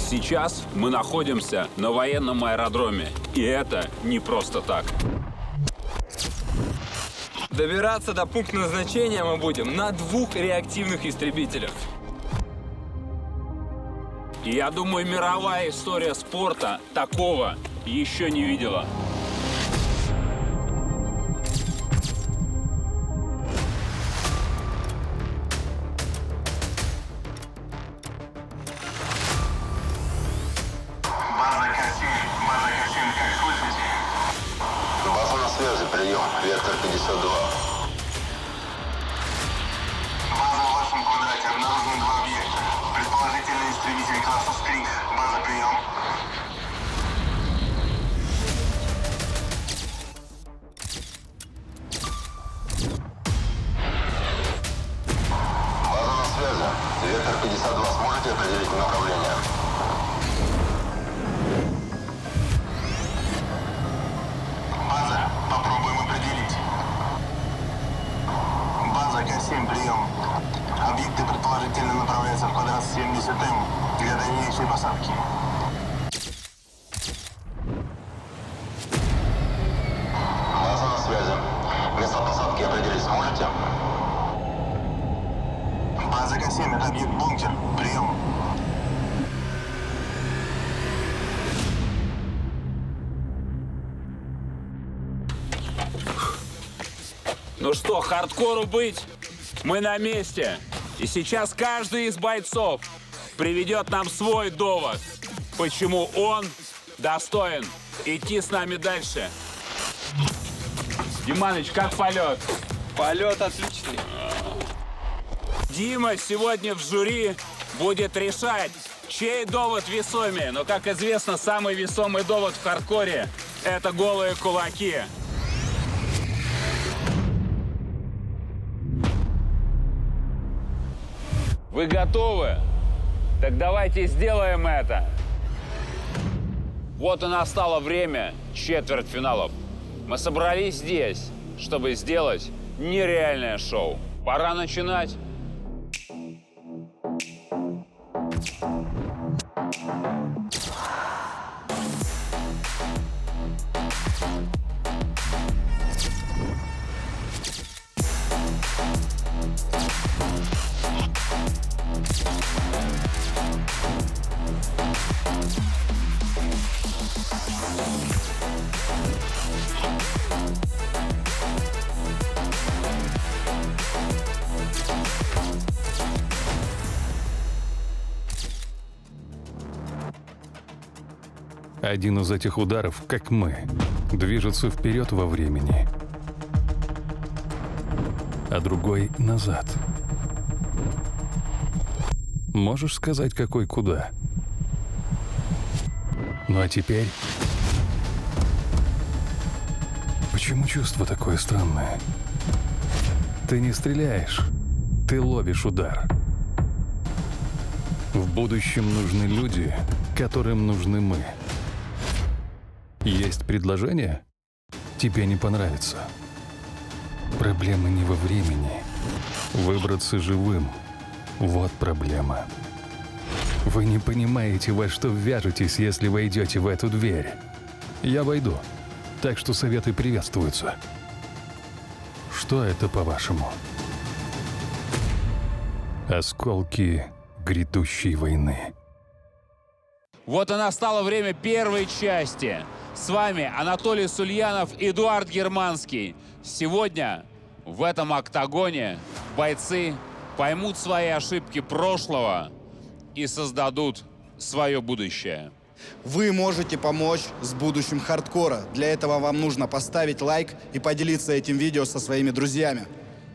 Сейчас мы находимся на военном аэродроме, и это не просто так. Добираться до пункта назначения мы будем на 2 реактивных истребителях. И я думаю, мировая история спорта такого еще не видела. База на связи, прием. Вектор 52. База в вашем квадрате. Обнаружены 2 объекта. Предположительный истребитель класса «Стрих». База, прием. База на связи. Вектор 52. Сможете определить направление? База, попробуем определить. База К-7, прием. Объекты предположительно направляются в квадрат 70М для дальнейшей посадки. База на связи. Место посадки определить сможете? База К-7, это объект бункер. Прием. Ну что, хардкору быть? Мы на месте. И сейчас каждый из бойцов приведет нам свой довод, почему он достоин идти с нами дальше. Диманыч, как полет? Полет отличный. Дима сегодня в жюри будет решать, чей довод весомее. Но, как известно, самый весомый довод в хардкоре – это голые кулаки. Вы готовы? Так давайте сделаем это. Вот и настало время четвертьфиналов. Мы собрались здесь, чтобы сделать нереальное шоу. Пора начинать. Один из этих ударов, как мы, движется вперед во времени, а другой — назад. Можешь сказать, какой куда? Ну а теперь... Почему чувство такое странное? Ты не стреляешь, ты ловишь удар. В будущем нужны люди, которым нужны мы. Есть предложение? Тебе не понравится. Проблема не во времени. Выбраться живым — вот проблема. Вы не понимаете, во что ввяжетесь, если войдете в эту дверь. Я войду, так что советы приветствуются. Что это, по-вашему? Осколки грядущей войны. Вот и настало время первой части. С вами Анатолий Сульянов, Эдуард Германский. Сегодня в этом октагоне бойцы поймут свои ошибки прошлого и создадут свое будущее. Вы можете помочь с будущим хардкора. Для этого вам нужно поставить лайк и поделиться этим видео со своими друзьями.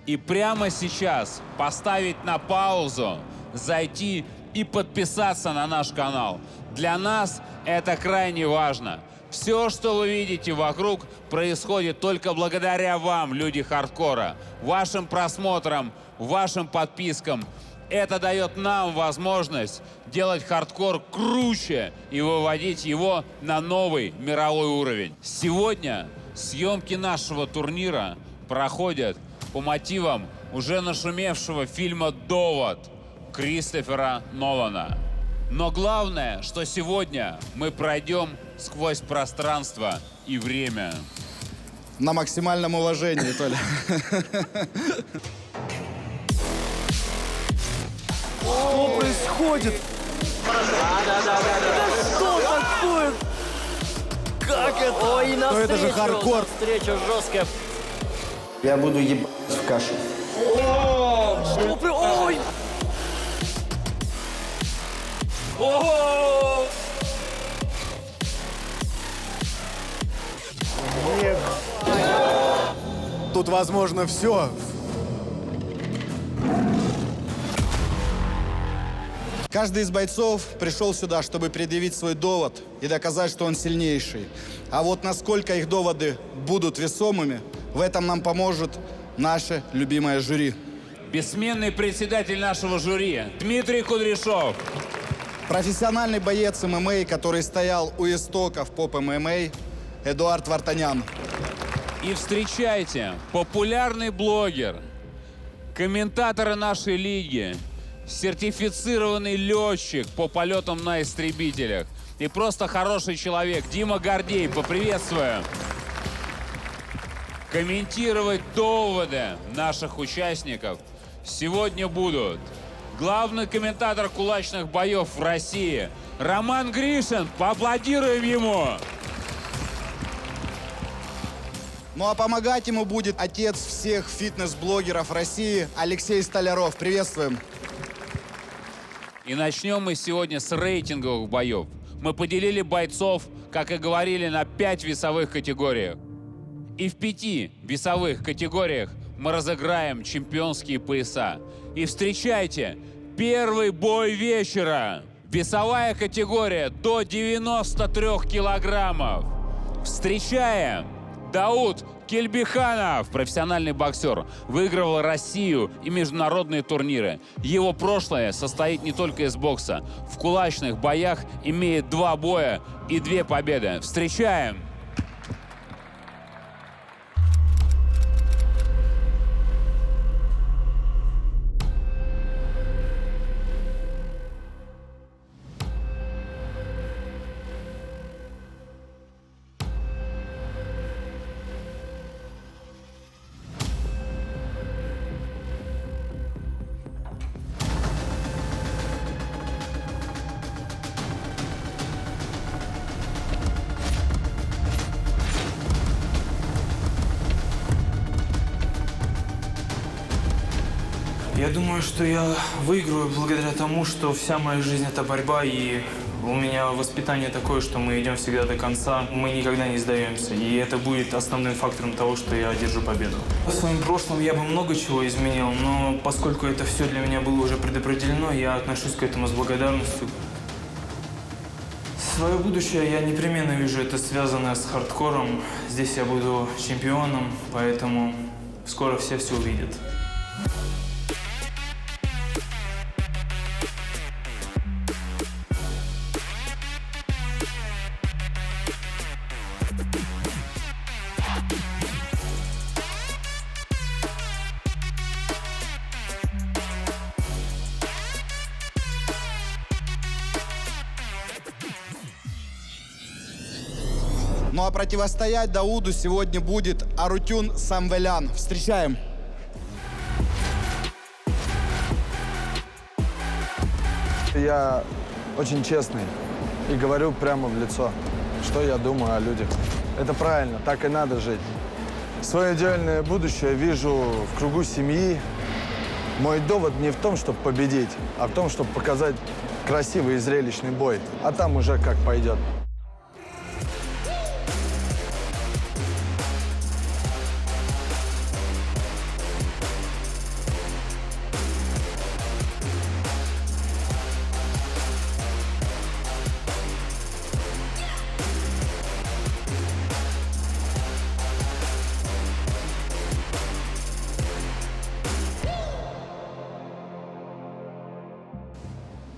И прямо сейчас поставить на паузу, зайти и подписаться на наш канал. Для нас это крайне важно. Все, что вы видите вокруг, происходит только благодаря вам, люди хардкора, вашим просмотрам, вашим подпискам. Это дает нам возможность делать хардкор круче и выводить его на новый мировой уровень. Сегодня съемки нашего турнира проходят по мотивам уже нашумевшего фильма «Довод» Кристофера Нолана. Но главное, что сегодня мы пройдем сквозь пространство и время. На максимальном уважении, Толя. Что происходит? Да что такое? Как это? Ой, Ну это же хардкор. Встреча жесткая. Я буду ебать в кашу. Что при... Ой! Ого! Тут возможно все. Каждый из бойцов пришел сюда, чтобы предъявить свой довод и доказать, что он сильнейший. А вот насколько их доводы будут весомыми, в этом нам поможет наше любимое жюри. Бессменный председатель нашего жюри Дмитрий Кудряшов. Профессиональный боец ММА, который стоял у истоков поп-ММА, Эдуард Вартанян. И встречайте, популярный блогер, комментаторы нашей лиги, сертифицированный летчик по полетам на истребителях и просто хороший человек Дима Гордей. Поприветствую. Комментировать доводы наших участников сегодня будут главный комментатор кулачных боев в России Роман Гришин. Поаплодируем ему. Ну а помогать ему будет отец всех фитнес-блогеров России Алексей Столяров. Приветствуем. И начнем мы сегодня с рейтинговых боев. Мы поделили бойцов, как и говорили, на 5 весовых категориях. И в 5 весовых категориях мы разыграем чемпионские пояса. И встречайте, первый бой вечера. Весовая категория до 93 килограммов. Встречаем Дауд Кельбиханов, профессиональный боксер, выигрывал Россию и международные турниры. Его прошлое состоит не только из бокса. В кулачных боях имеет 2 боя и 2 победы. Встречаем! Я думаю, что я выиграю благодаря тому, что вся моя жизнь – это борьба, и у меня воспитание такое, что мы идем всегда до конца, мы никогда не сдаемся, и это будет основным фактором того, что я одержу победу. В своем прошлом я бы много чего изменил, но поскольку это все для меня было уже предопределено, я отношусь к этому с благодарностью. Свое будущее я непременно вижу, это связано с хардкором. Здесь я буду чемпионом, поэтому скоро все увидят. Ну а противостоять Дауду сегодня будет Арутюн Самвелян. Встречаем. Я очень честный и говорю прямо в лицо, что я думаю о людях. Это правильно, так и надо жить. Свое идеальное будущее вижу в кругу семьи. Мой довод не в том, чтобы победить, а в том, чтобы показать красивый и зрелищный бой. А там уже как пойдет.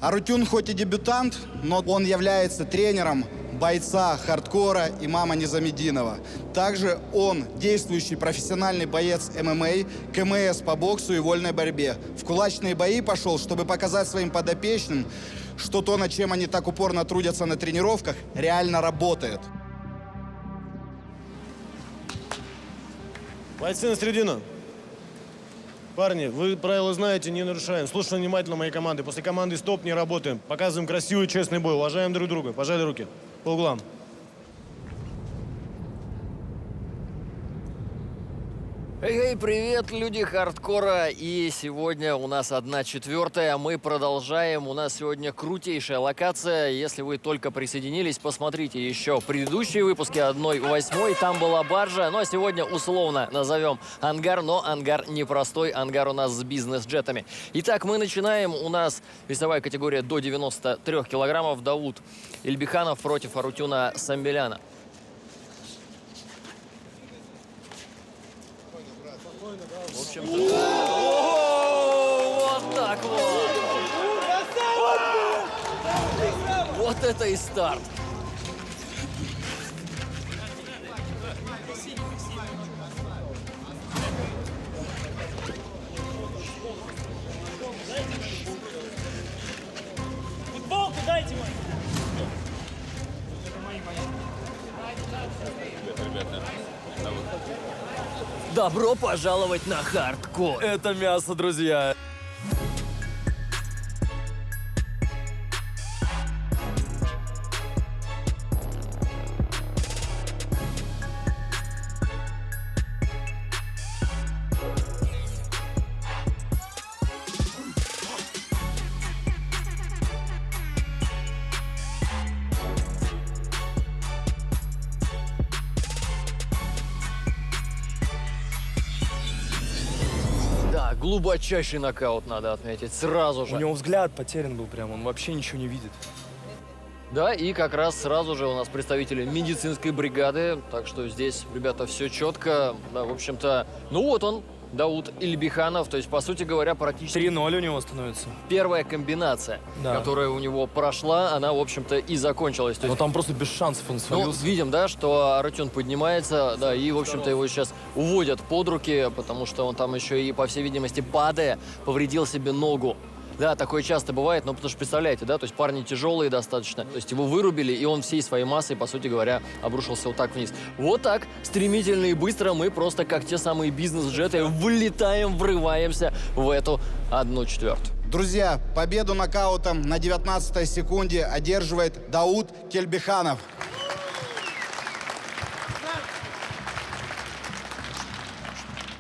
Арутюн хоть и дебютант, но он является тренером бойца хардкора имама Низамединова. Также он действующий профессиональный боец ММА, КМС по боксу и вольной борьбе. В кулачные бои пошел, чтобы показать своим подопечным, что то, над чем они так упорно трудятся на тренировках, реально работает. Бойцы на середину. Парни, вы правила знаете, не нарушаем. Слушаем внимательно моей команды. После команды стоп, не работаем. Показываем красивый, честный бой. Уважаем друг друга. Пожали руки. По углам. Эй, привет, люди хардкора! И сегодня у нас 1/4. Мы продолжаем. У нас сегодня крутейшая локация. Если вы только присоединились, посмотрите еще предыдущие выпуски 1/8. Там была баржа. Ну а сегодня условно назовем ангар, но ангар непростой. Ангар у нас с бизнес-джетами. Итак, мы начинаем. У нас весовая категория до 93 килограммов. Дауд Ильбиханов против Арутюна Самбеляна. В общем-то, вот так вот. Вот это и старт. Футболку дайте мою. Добро пожаловать на хардкор. Это мясо, друзья. Да, глубочайший нокаут надо отметить сразу же. У него взгляд потерян был прям, он вообще ничего не видит. Да, и как раз сразу же у нас представители медицинской бригады. Так что здесь, ребята, все четко. Да, в общем-то, ну вот он, Дауд Ильбиханов. То есть, по сути говоря, практически 3-0 у него становится. первая комбинация, Да. которая у него прошла, она, в общем-то, и закончилась. То Но есть, там просто без шансов он ну, свалился. видим, да, что Арутюн поднимается, да, и, в общем-то, его сейчас уводят под руки, потому что он там еще и, по всей видимости, падая, повредил себе ногу. Да, такое часто бывает, но потому что, представляете, да, то есть парни тяжелые достаточно, то есть его вырубили, и он всей своей массой, по сути говоря, обрушился вот так вниз. Вот так, стремительно и быстро мы просто, как те самые бизнес-джеты, вылетаем, врываемся в эту 1/4. Друзья, победу нокаутом на 19-й секунде одерживает Дауд Кельбиханов.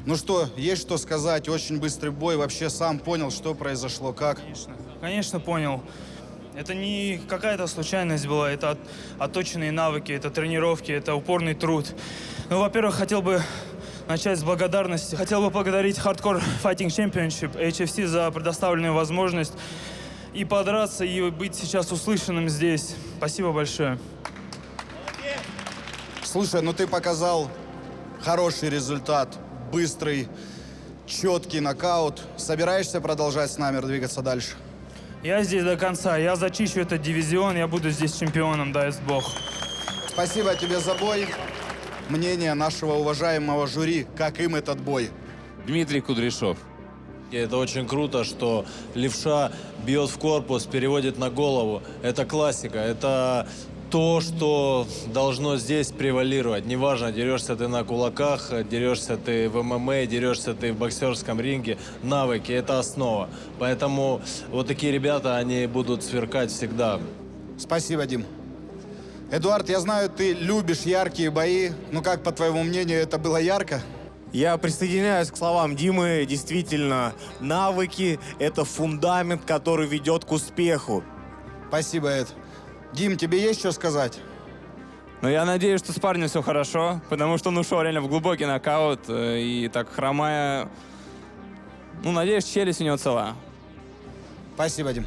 Ну что, есть что сказать? Очень быстрый бой. Вообще сам понял, что произошло, как? Конечно, понял. Это не какая-то случайность была, это отточенные навыки, это тренировки, это упорный труд. Ну, во-первых, хотел бы начать с благодарности. Хотел бы поблагодарить Hardcore Fighting Championship, HFC, за предоставленную возможность и подраться, и быть сейчас услышанным здесь. Спасибо большое. Слушай, ну ты показал хороший результат. Быстрый, четкий нокаут. Собираешься продолжать с нами двигаться дальше? Я здесь до конца. Я зачищу этот дивизион, я буду здесь чемпионом, даст Бог. Спасибо тебе за бой. Мнение нашего уважаемого жюри, как им этот бой? Дмитрий Кудряшов. И это очень круто, что левша бьет в корпус, переводит на голову. Это классика. Это то, что должно здесь превалировать. Неважно, дерешься ты на кулаках, дерешься ты в ММА, дерешься ты в боксерском ринге. Навыки – это основа. Поэтому вот такие ребята, они будут сверкать всегда. Спасибо, Дим. Эдуард, я знаю, ты любишь яркие бои. Ну как, по твоему мнению, это было ярко? Я присоединяюсь к словам Димы. Действительно, навыки – это фундамент, который ведет к успеху. Спасибо, Эд. Дим, тебе есть что сказать? Ну, я надеюсь, что с парнем все хорошо, потому что он ушел реально в глубокий нокаут, и так хромая... Ну, надеюсь, челюсть у него цела. Спасибо, Дим.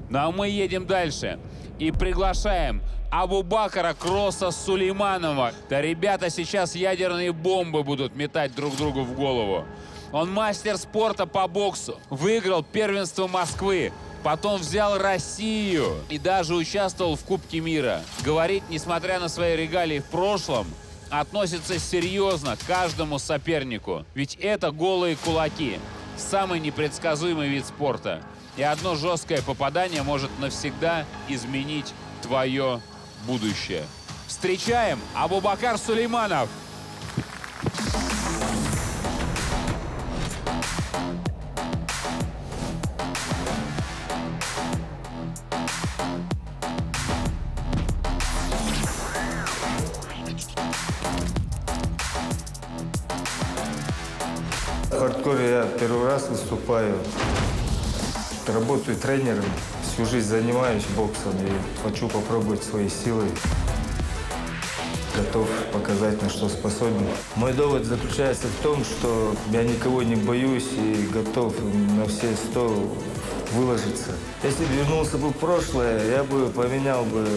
Ну а мы едем дальше и приглашаем Абубакара Кросса Сулейманова. Да, ребята сейчас ядерные бомбы будут метать друг другу в голову. Он мастер спорта по боксу, выиграл первенство Москвы, потом взял Россию и даже участвовал в Кубке мира. Говорит, несмотря на свои регалии в прошлом, относится серьезно к каждому сопернику. Ведь это голые кулаки. Самый непредсказуемый вид спорта. И одно жесткое попадание может навсегда изменить твое будущее. Встречаем Абубакар Сулейманов. В хардкоре я первый раз выступаю. Работаю тренером. Всю жизнь занимаюсь боксом и хочу попробовать свои силы. Готов показать, на что способен. Мой довод заключается в том, что я никого не боюсь и готов на все 100 выложиться. Если бы вернулся бы в прошлое, я бы поменял бы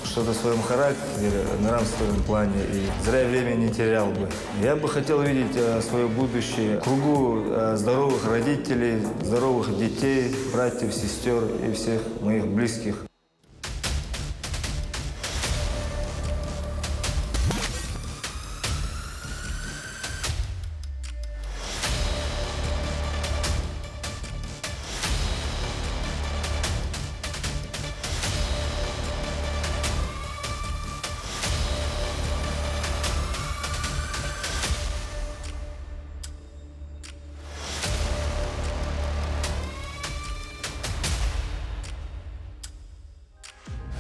что-то в своем характере, нравственном плане, и зря время не терял бы. Я бы хотел видеть свое будущее в кругу здоровых родителей, здоровых детей, братьев, сестер и всех моих близких.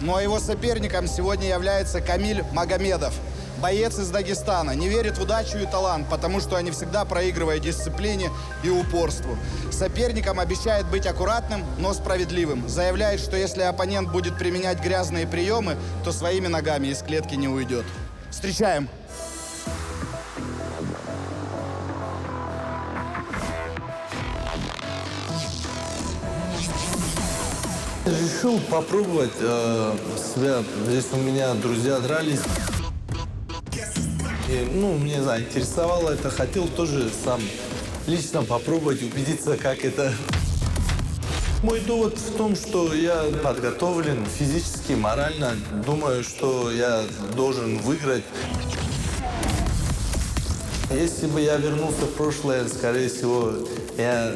Ну а его соперником сегодня является Камиль Магомедов. Боец из Дагестана. Не верит в удачу и талант, потому что они всегда проигрывают дисциплине и упорству. Соперником обещает быть аккуратным, но справедливым. Заявляет, что если оппонент будет применять грязные приемы, то своими ногами из клетки не уйдет. Встречаем! Решил попробовать себя. Здесь у меня друзья дрались. И, мне заинтересовало это. Хотел тоже сам лично попробовать, убедиться, как это. Мой довод в том, что я подготовлен физически, морально. Думаю, что я должен выиграть. Если бы я вернулся в прошлое, скорее всего, я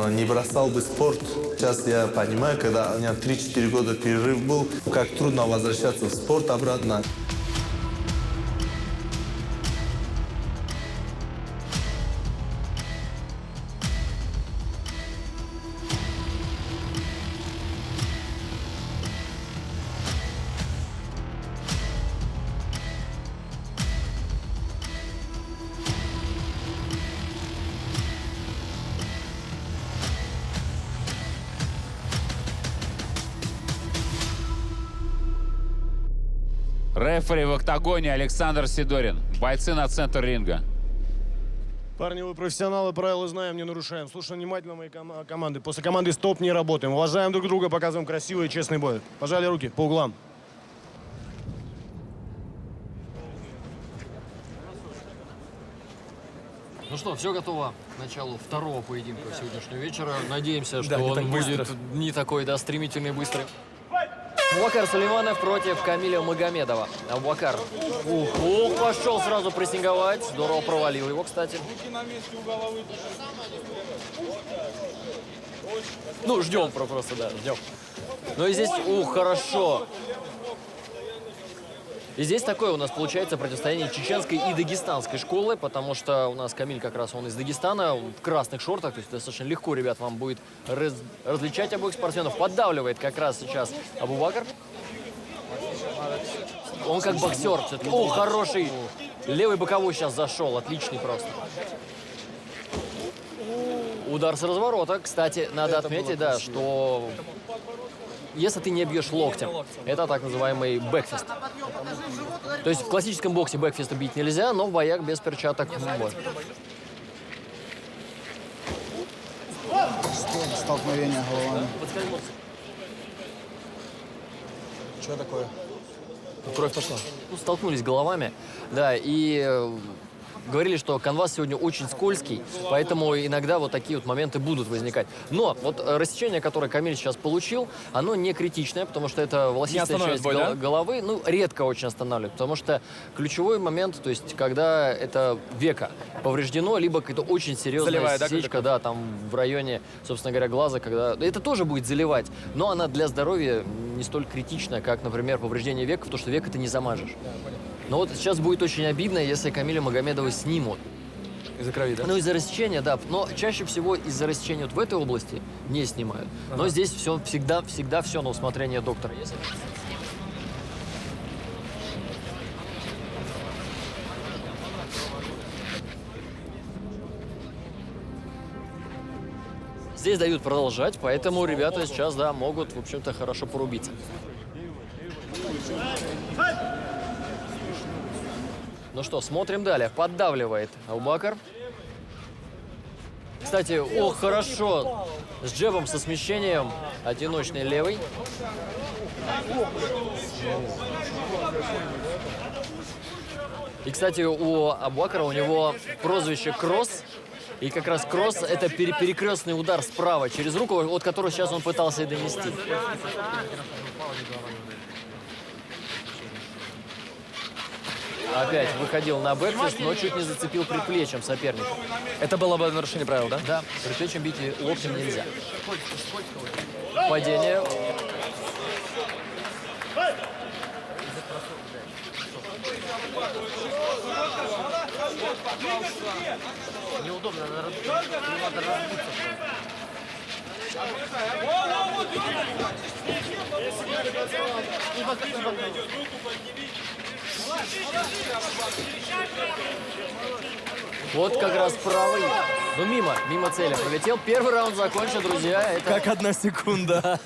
не бросал бы спорт. Сейчас я понимаю, когда у меня 3-4 года перерыв был, как трудно возвращаться в спорт обратно. Рефери в октагоне Александр Сидорин. Бойцы на центр ринга. Парни, вы профессионалы, правила знаем, не нарушаем. Слушаем внимательно мои команды. После команды «Стоп» не работаем. Уважаем друг друга, показываем красивый и честный бой. Пожали руки по углам. Ну что, все готово к началу второго поединка сегодняшнего вечера. Надеемся, что не он так будет быстро. не такой, стремительный и быстрый. Абубакар Сулейманов против Камиля Магомедова. Абубакар. Пошел сразу прессинговать. Здорово провалил его, кстати. Ждем просто, ждем. Ну и здесь, хорошо. И здесь такое у нас получается противостояние чеченской и дагестанской школы, потому что у нас Камиль как раз он из Дагестана, он в красных шортах, то есть достаточно легко, ребят, вам будет различать обоих спортсменов. Поддавливает как раз сейчас Абубакар. Он как боксер все-таки. Хороший. Левый боковой сейчас зашел, отличный просто. Удар с разворота. Кстати, надо отметить, что если ты не бьешь локтем, это так называемый бэкфист. То есть в классическом боксе бэкфиста бить нельзя, но в боях без перчаток можно. Столкновение головами. Что такое? Кровь пошла. Столкнулись головами, да, и говорили, что канвас сегодня очень скользкий, поэтому иногда вот такие вот моменты будут возникать. Но вот рассечение, которое Камиль сейчас получил, оно не критичное, потому что это волосистая часть головы, ну, редко очень останавливает, потому что ключевой момент, то есть когда это веко повреждено, либо какая-то очень серьезная сечка, да, там в районе, собственно говоря, глаза, когда... Это тоже будет заливать, но она для здоровья не столь критична, как, например, повреждение века, потому что век ты не замажешь. Но вот сейчас будет очень обидно, если Камиля Магомедова снимут. Из-за крови, да? Ну, из-за рассечения, да. Но чаще всего из-за рассечения вот в этой области не снимают. Но здесь все всегда все на усмотрение доктора. Здесь дают продолжать, поэтому ребята сейчас, да, могут, в общем-то, хорошо порубиться. Ну что, смотрим далее. Поддавливает Абубакар. Кстати, ох, хорошо. С джебом, со смещением. Одиночный левый. И, кстати, у Абубакара у него прозвище «Кросс». И как раз кросс – это перекрестный удар справа через руку, от которого сейчас он пытался и донести. Опять выходил на бэкфист, но чуть не зацепил предплечьем соперника. Это было бы нарушение правил, да? Да, предплечьем бить и локтем нельзя. Падение. Неудобно, надо разбиться. Вот как раз правый. Ну, мимо цели пролетел. Первый раунд закончен, друзья. Это... Как 1 секунда.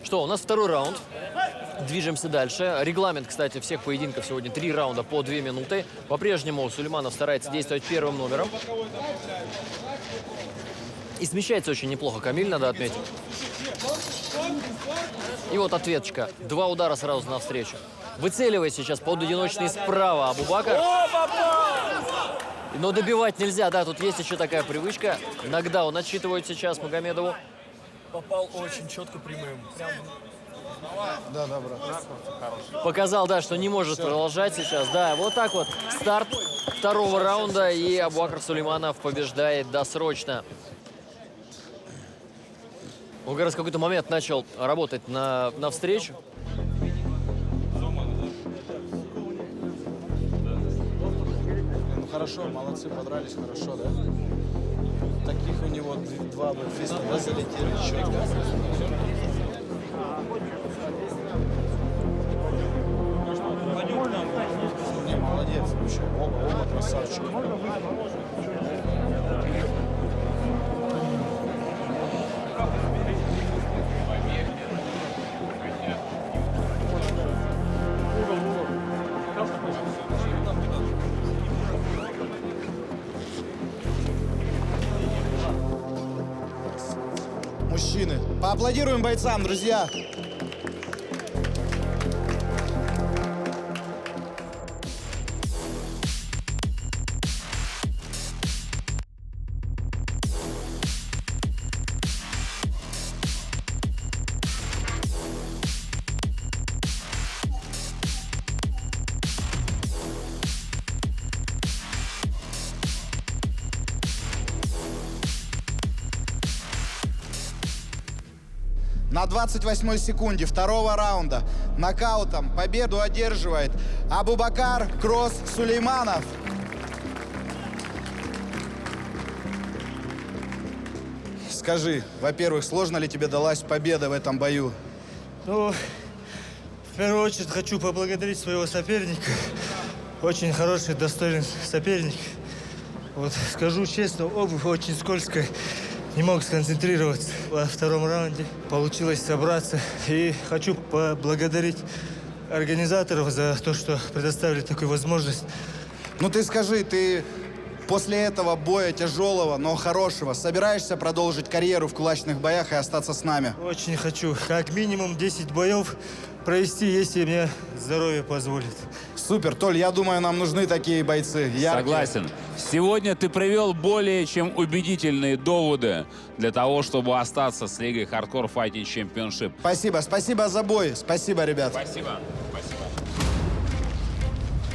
Что, у нас второй раунд. Движемся дальше. Регламент, кстати, всех поединков сегодня 3 раунда по 2 минуты. По-прежнему Сулейманов старается действовать первым номером. И смещается очень неплохо Камиль, надо отметить. И вот ответочка. 2 удара сразу навстречу. Выцеливает сейчас под одиночный справа Абубакар. Но добивать нельзя, да, тут есть еще такая привычка. Иногда он отсчитывает сейчас Магомедову. Попал очень четко прямым. Да, брат. Показал, да, что не может продолжать сейчас. Да, вот так вот. Старт второго раунда, и Абубакар Сулейманов побеждает досрочно. Он как раз в какой-то момент начал работать навстречу. Ну хорошо, молодцы, подрались хорошо, да? Таких у него 2 бэкфиста, да, залетели четко. Не, молодец вообще, оба красавчики. Мужчины, поаплодируем бойцам, друзья. На 28-й секунде второго раунда нокаутом победу одерживает Абубакар «Кросс» Сулейманов. скажи, во-первых, сложно ли тебе далась победа в этом бою? Ну, в первую очередь хочу поблагодарить своего соперника. Очень хороший, достойный соперник. Вот скажу честно, обувь очень скользкая. Не мог сконцентрироваться. Во втором раунде получилось собраться. И хочу поблагодарить организаторов за то, что предоставили такую возможность. Ну ты скажи, ты после этого боя тяжелого, но хорошего, собираешься продолжить карьеру в кулачных боях и остаться с нами? Очень хочу. Как минимум 10 боев провести, если мне здоровье позволит. Супер, Толь, я думаю, нам нужны такие бойцы. Яркие. Согласен. Сегодня ты привел более чем убедительные доводы для того, чтобы остаться с Лигой Hardcore Fighting Championship. Спасибо, спасибо за бой. Спасибо, ребят. Спасибо. Спасибо.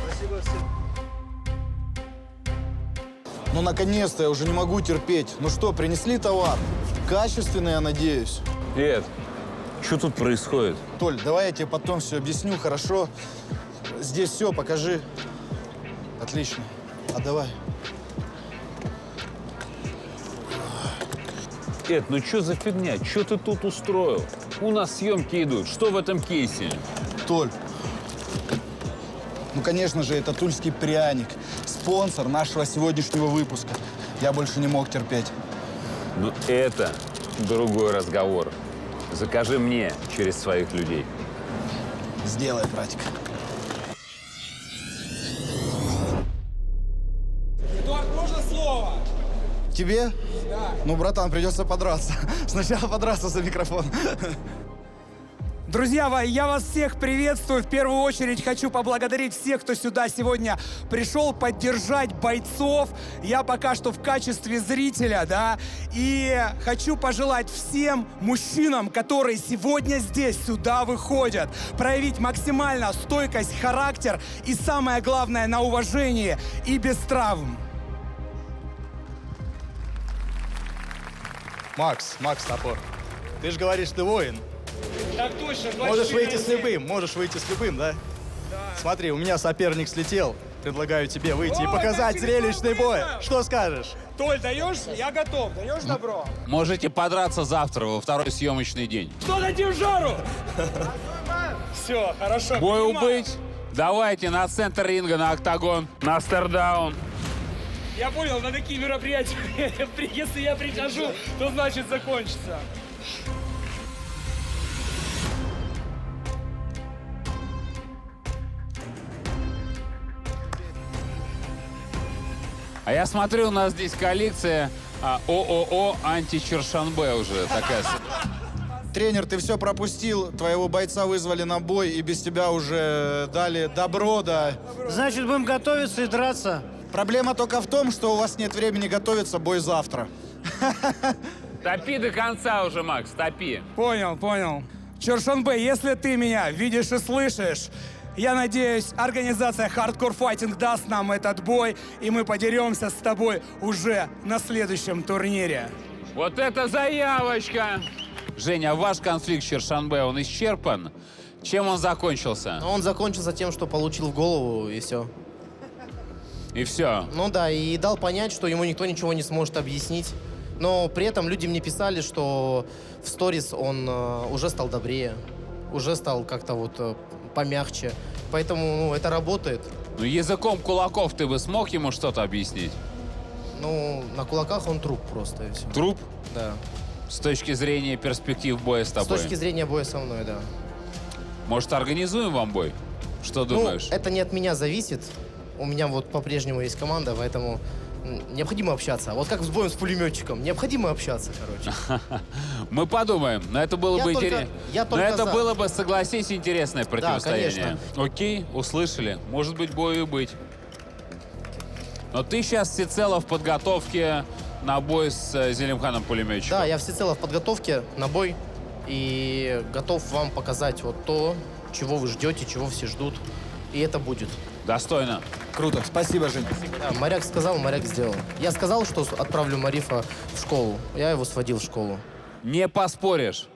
Спасибо всем. Ну, наконец-то, я уже не могу терпеть. Ну что, принесли товар? Качественный, я надеюсь. Эд, что тут происходит? Толь, давай я тебе потом все объясню, хорошо? Здесь все, покажи. Отлично. А давай. Эд, ну что за фигня? Что ты тут устроил? У нас съемки идут. Что в этом кейсе? Толь, ну, конечно же, это тульский пряник. Спонсор нашего сегодняшнего выпуска. Я больше не мог терпеть. Ну, это другой разговор. Закажи мне через своих людей. Сделай, братик. Эдуард, можно слово? Тебе? Да. Ну, братан, придется подраться. Сначала подраться за микрофон. Друзья, я вас всех приветствую. В первую очередь хочу поблагодарить всех, кто сюда сегодня пришел поддержать бойцов. Я пока что в качестве зрителя, да. И хочу пожелать всем мужчинам, которые сегодня здесь сюда выходят, проявить максимально стойкость, характер и, самое главное, на уважение и без травм. Макс, топор. Ты же говоришь, ты воин. Так точно. Можешь выйти с любым, да? Да. Смотри, у меня соперник слетел. Предлагаю тебе выйти и показать зрелищный бой. Что скажешь? Толь, даешь? Я готов. Даешь добро? Можете подраться завтра, во второй съемочный день. Что дадим жару? Все, хорошо. Бою быть. Давайте на центр ринга, на октагон, на стардаун. Я понял, на такие мероприятия, если я прихожу, то значит закончится. А я смотрю, у нас здесь коллекция ООО «Античершанбе» уже такая. Тренер, ты все пропустил. Твоего бойца вызвали на бой, и без тебя уже дали добро, да. Значит, будем готовиться и драться. Проблема только в том, что у вас нет времени готовиться, бой завтра. Топи до конца уже, Макс, топи. Понял. Чершанбе, если ты меня видишь и слышишь, я надеюсь, организация Hardcore Fighting даст нам этот бой, и мы подеремся с тобой уже на следующем турнире. Вот это заявочка! Женя, ваш конфликт с Чершанбе, он исчерпан? Чем он закончился? Он закончился тем, что получил в голову, и все. И все? Ну да, и дал понять, что ему никто ничего не сможет объяснить. Но при этом люди мне писали, что в сторис он уже стал добрее, уже стал как-то вот помягче. Поэтому это работает. Ну, языком кулаков ты бы смог ему что-то объяснить? Ну, на кулаках он труп просто, и все. Труп? Да. С точки зрения перспектив боя с тобой? С точки зрения боя со мной, да. Может, организуем вам бой? Что думаешь? Ну, это не от меня зависит. У меня вот по-прежнему есть команда, поэтому необходимо общаться. Вот как с боем с пулеметчиком. Необходимо общаться, короче. Мы подумаем. Но это было бы интересно. Но это было бы, согласись, интересное противостояние. Да, окей, услышали. Может быть, бою и быть. Но ты сейчас всецело в подготовке на бой с Зелимханом пулеметчиком. Да, я всецело в подготовке на бой. И готов вам показать вот то, чего вы ждете, чего все ждут. И это будет. Достойно. Круто. Спасибо, Жень. Да, моряк сказал, моряк сделал. Я сказал, что отправлю Марифа в школу. Я его сводил в школу. Не поспоришь.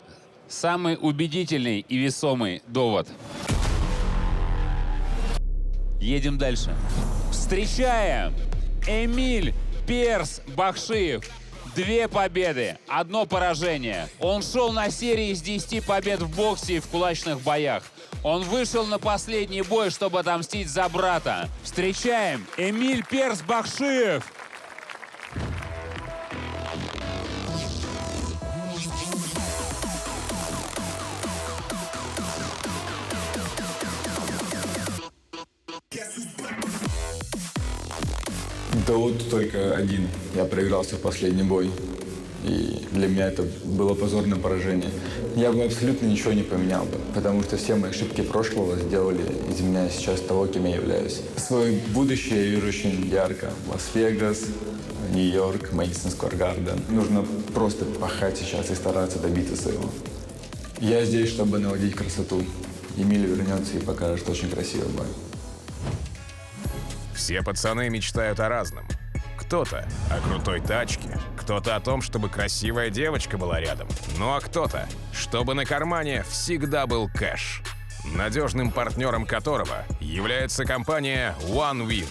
Самый убедительный и весомый довод. Едем дальше. Встречаем Эмиль Перс Бахшиев. 2 победы, 1 поражение. Он шел на серии из 10 побед в боксе и в кулачных боях. Он вышел на последний бой, чтобы отомстить за брата. Встречаем Эмиль Перс Бахшиев. Довод только один. Я проигрался в последний бой. И для меня это было позорное поражение. Я бы абсолютно ничего не поменял бы, потому что все мои ошибки прошлого сделали из меня сейчас того, кем я являюсь. Свое будущее я вижу очень ярко. Лас-Вегас, Нью-Йорк, Мэдисон Сквер Гарден. Нужно просто пахать сейчас и стараться добиться своего. Я здесь, чтобы наводить красоту. Эмиль вернется и покажет очень красивый бой. Все пацаны мечтают о разном. Кто-то о крутой тачке, кто-то о том, чтобы красивая девочка была рядом. Ну а кто-то, чтобы на кармане всегда был кэш. Надежным партнером которого является компания OneWin.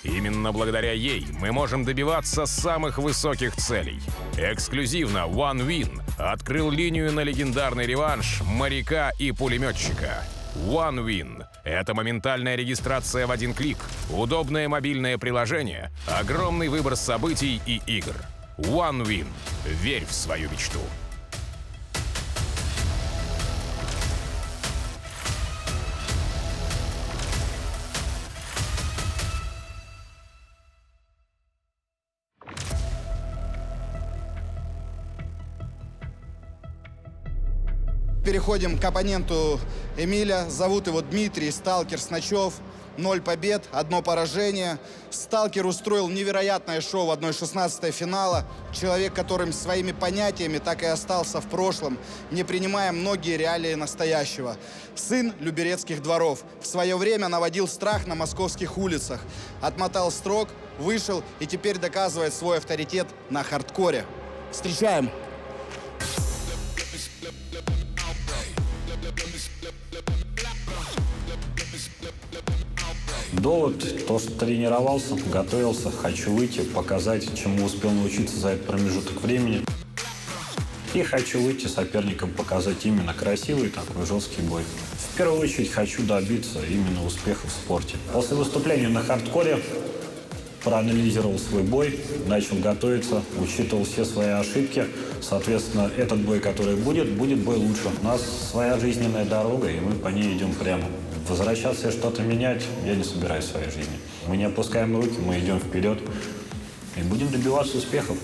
Именно благодаря ей мы можем добиваться самых высоких целей. Эксклюзивно OneWin открыл линию на легендарный реванш моряка и пулеметчика. OneWin – это моментальная регистрация в один клик, удобное мобильное приложение, огромный выбор событий и игр. OneWin. Верь в свою мечту. Переходим к оппоненту Эмиля. Зовут его Дмитрий «Сталкер» Сначев. 0 побед, 1 поражение. «Сталкер» устроил невероятное шоу в 1/16 финала. Человек, которым своими понятиями так и остался в прошлом, не принимая многие реалии настоящего. Сын люберецких дворов. В свое время наводил страх на московских улицах. Отмотал строк, вышел и теперь доказывает свой авторитет на хардкоре. Встречаем! Довод, то, что тренировался, готовился, хочу выйти, показать, чему успел научиться за этот промежуток времени. И хочу выйти соперникам, показать именно красивый такой жесткий бой. В первую очередь хочу добиться именно успеха в спорте. После выступления на хардкоре проанализировал свой бой, начал готовиться, учитывал все свои ошибки. Соответственно, этот бой, который будет бой лучше. У нас своя жизненная дорога, и мы по ней идем прямо. Возвращаться и что-то менять я не собираюсь в своей жизни. Мы не опускаем руки, мы идем вперед и будем добиваться успехов.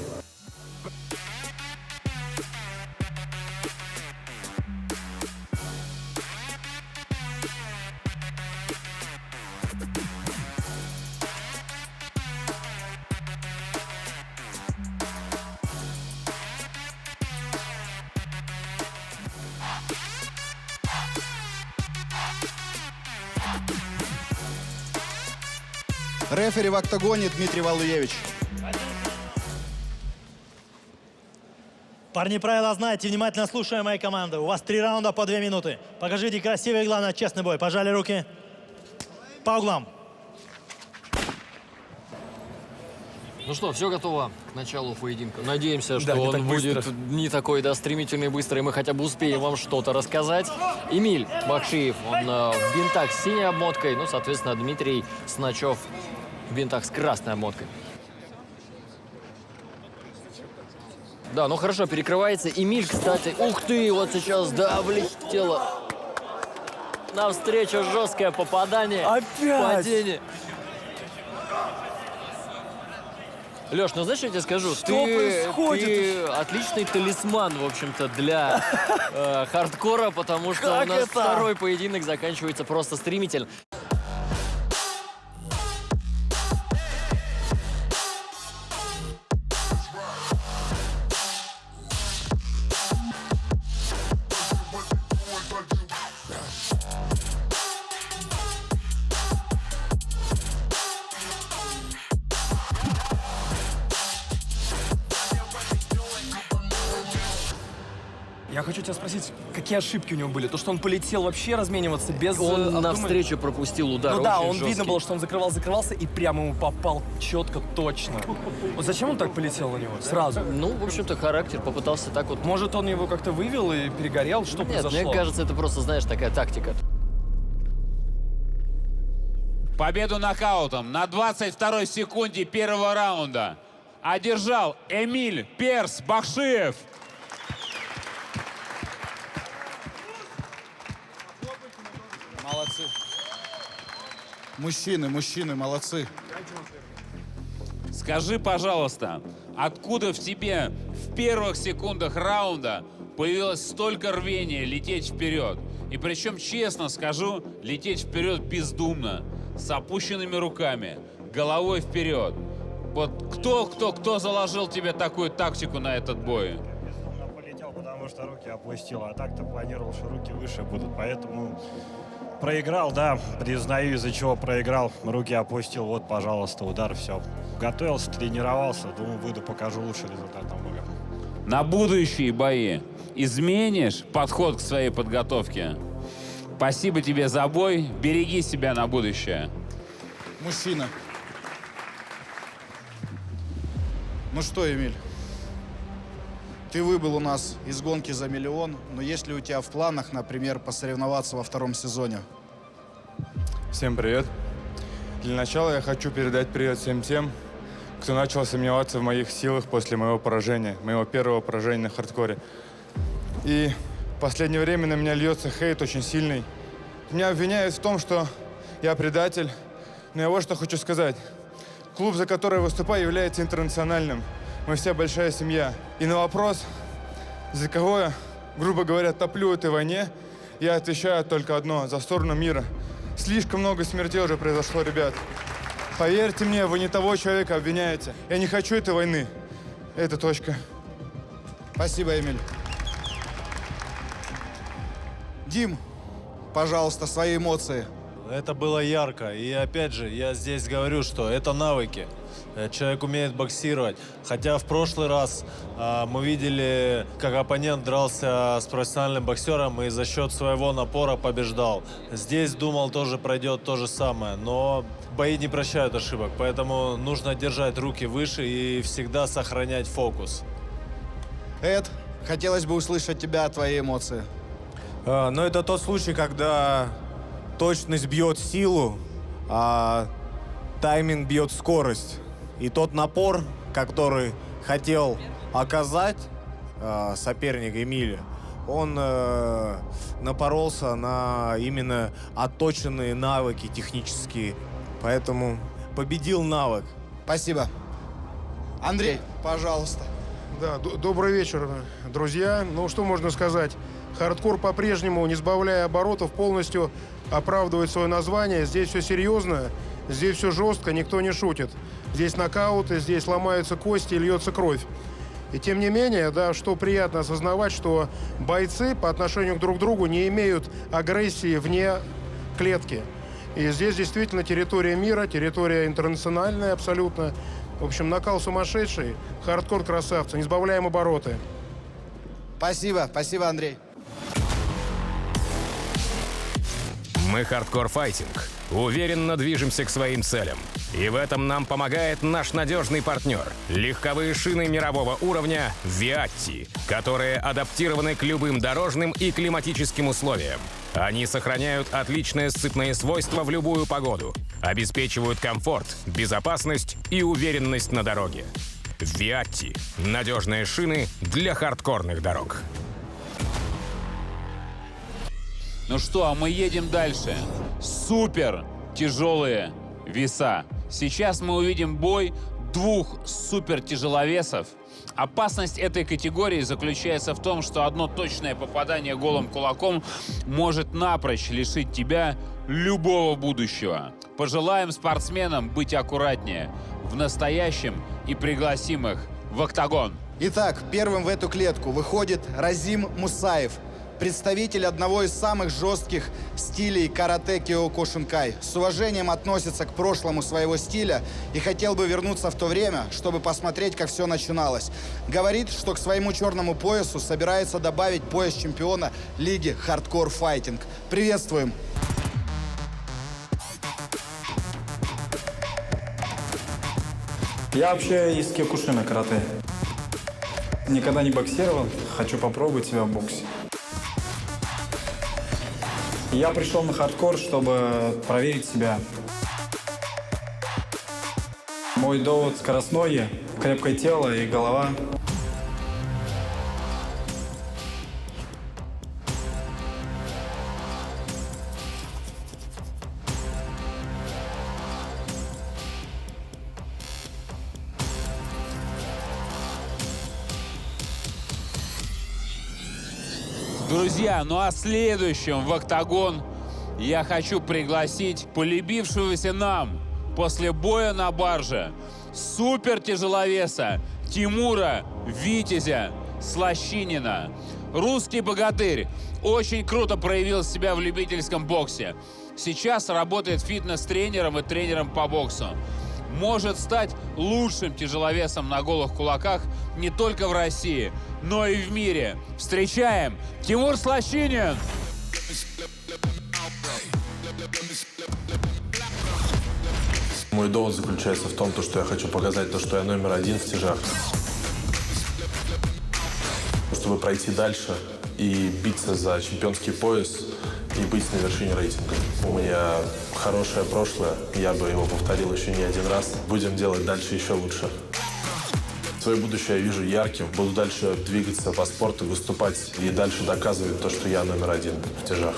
Рефери в октагоне Дмитрий Валуевич. Парни, правила знаете, внимательно слушаем моей команды. У вас 3 раунда по 2 минуты. Покажите красивый и, главное, честный бой. Пожали руки. По углам. Ну что, все готово к началу поединка. Надеемся, что Да, не он так будет быстро. не такой, да, стремительный, быстрый, мы хотя бы успеем вам что-то рассказать. Эмиль Бахшиев, он в бинтах с синей обмоткой, ну, соответственно, Дмитрий Сначев в бинтах с красной обмоткой. Да, ну хорошо, перекрывается. Эмиль, кстати, ух ты, вот сейчас, да, влетело. Навстречу жесткое попадание. Опять? Падение. Леш, ну знаешь, что я тебе скажу? Что ты происходит? отличный талисман, в общем-то, для хардкора, потому что Как у нас это? второй поединок заканчивается просто стремительно. Я хочу тебя спросить, какие ошибки у него были? То, что он полетел вообще размениваться без... Он навстречу пропустил удар. Ну да, очень он жесткий. видно было, что он закрывался и прямо ему попал четко, точно. Вот зачем он так полетел на него? Сразу. Ну, в общем-то, характер попытался так вот... Может, он его как-то вывел и перегорел? Что Нет, произошло? мне кажется, это просто, знаешь, такая тактика. Победу нокаутом на 22-й секунде первого раунда одержал Эмиль Перс Бахшиев. Молодцы. Мужчины, молодцы. Скажи, пожалуйста, откуда в тебе в первых секундах раунда появилось столько рвения лететь вперед? И причем, честно скажу, лететь вперед бездумно, с опущенными руками, головой вперед. Вот кто заложил тебе такую тактику на этот бой? Я полетел, потому что руки опустил, а так-то планировал, что руки выше будут, поэтому проиграл, да, признаю, из-за чего проиграл, руки опустил, вот, пожалуйста, удар, все. Готовился, тренировался, думаю, выйду, покажу лучший результат намного. На будущие бои изменишь подход к своей подготовке? Спасибо тебе за бой, береги себя на будущее. Мужчина. Ну что, Эмиль, ты выбыл у нас из гонки за миллион, но есть ли у тебя в планах, например, посоревноваться во втором сезоне? Всем привет. Для начала я хочу передать привет всем тем, кто начал сомневаться в моих силах после моего поражения, моего первого поражения на хардкоре. И в последнее время на меня льется хейт очень сильный. Меня обвиняют в том, что я предатель. Но я вот что хочу сказать. Клуб, за который я выступаю, является интернациональным. Мы вся большая семья. И на вопрос, за кого я, грубо говоря, топлю в этой войне, я отвечаю только одно – за сторону мира. Слишком много смертей уже произошло, ребят. Поверьте мне, вы не того человека обвиняете. Я не хочу этой войны. Это точка. Спасибо, Эмиль. Дим, пожалуйста, свои эмоции. Это было ярко. И опять же, я здесь говорю, что это навыки. Человек умеет боксировать. Хотя в прошлый раз мы видели, как оппонент дрался с профессиональным боксером и за счет своего напора побеждал. Здесь, думал, тоже пройдет то же самое. Но бои не прощают ошибок. Поэтому нужно держать руки выше и всегда сохранять фокус. Эд, хотелось бы услышать тебя, твои эмоции. Ну, это тот случай, когда точность бьет силу, а тайминг бьет скорость. И тот напор, который хотел оказать соперник Эмиля, он напоролся на именно отточенные навыки технические. Поэтому победил навык. Спасибо. Андрей, пожалуйста. Да, добрый вечер, друзья. Ну, что можно сказать? Хардкор по-прежнему, не сбавляя оборотов, полностью оправдывает свое название. Здесь все серьезно, здесь все жестко, никто не шутит. Здесь нокауты, здесь ломаются кости, льется кровь. И тем не менее, да, что приятно осознавать, что бойцы по отношению друг к другу не имеют агрессии вне клетки. И здесь действительно территория мира, территория интернациональная абсолютно. В общем, накал сумасшедший, хардкор красавцы, не сбавляем обороты. Спасибо, спасибо, Андрей. Мы Hardcore Fighting. Уверенно движемся к своим целям. И в этом нам помогает наш надежный партнер – легковые шины мирового уровня Viatti, которые адаптированы к любым дорожным и климатическим условиям. Они сохраняют отличное сцепные свойства в любую погоду, обеспечивают комфорт, безопасность и уверенность на дороге. Viatti – надежные шины для хардкорных дорог. Ну что, а мы едем дальше. Супер тяжелые веса. Сейчас мы увидим бой двух супер тяжеловесов. Опасность этой категории заключается в том, что одно точное попадание голым кулаком может напрочь лишить тебя любого будущего. Пожелаем спортсменам быть аккуратнее в настоящем и пригласим их в октагон. Итак, первым в эту клетку выходит Разим Мусаев. представитель одного из самых жестких стилей карате Киокушинкай. С уважением относится к прошлому своего стиля и хотел бы вернуться в то время, чтобы посмотреть, как все начиналось. Говорит, что к своему черному поясу собирается добавить пояс чемпиона лиги Hardcore Fighting. Приветствуем! Я вообще из Киокушина карате. Никогда не боксировал, хочу попробовать себя в боксе. Я пришел на хардкор, чтобы проверить себя. Мой довод скоростной, крепкое тело и голова. Друзья, ну а следующим в октагон я хочу пригласить полюбившегося нам после боя на барже супертяжеловеса Тимура Витязя Слащинина. Русский богатырь очень круто проявил себя в любительском боксе. Сейчас работает фитнес-тренером и тренером по боксу. Может стать лучшим тяжеловесом на голых кулаках не только в России, но и в мире. Встречаем Тимур Слащинин! Мой довод заключается в том, что я хочу показать то, что я номер один в тяжах. Чтобы пройти дальше и биться за чемпионский пояс и быть на вершине рейтинга. У меня хорошее прошлое, я бы его повторил еще не один раз. Будем делать дальше еще лучше. Свое будущее я вижу ярким, буду дальше двигаться по спорту, выступать и дальше доказывать то, что я номер один в тяжах.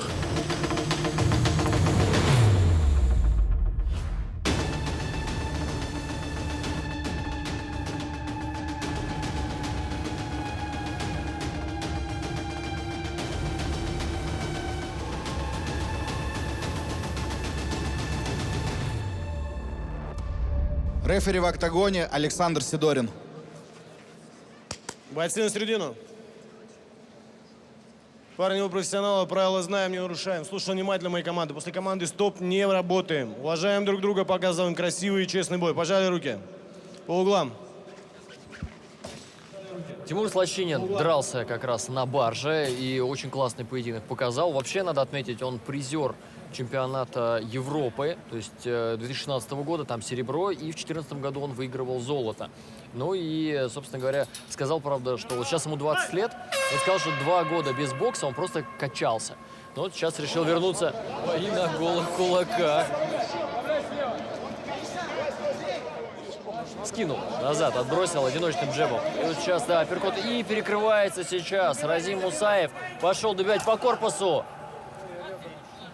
Рефери в октагоне Александр Сидорин. Бойцы на середину. Парни, вы профессионалы, правила знаем, не нарушаем. Слушаем внимательно моей команды. После команды «Стоп» не работаем. Уважаем друг друга, показываем красивый и честный бой. Пожали руки. По углам. Тимур Слащинин дрался как раз на барже и очень классный поединок показал. Вообще, надо отметить, он призер чемпионата Европы, то есть 2016 года, там серебро, и в 2014 году он выигрывал золото. Ну и, собственно говоря, сказал, правда, что вот сейчас ему 20 лет, он сказал, что 2 года без бокса он просто качался. Но вот сейчас решил вернуться и на голых кулаках. Скинул назад, отбросил одиночным джебом. И вот сейчас, да, апперкот. И перекрывается сейчас. Разим Мусаев пошел добивать по корпусу.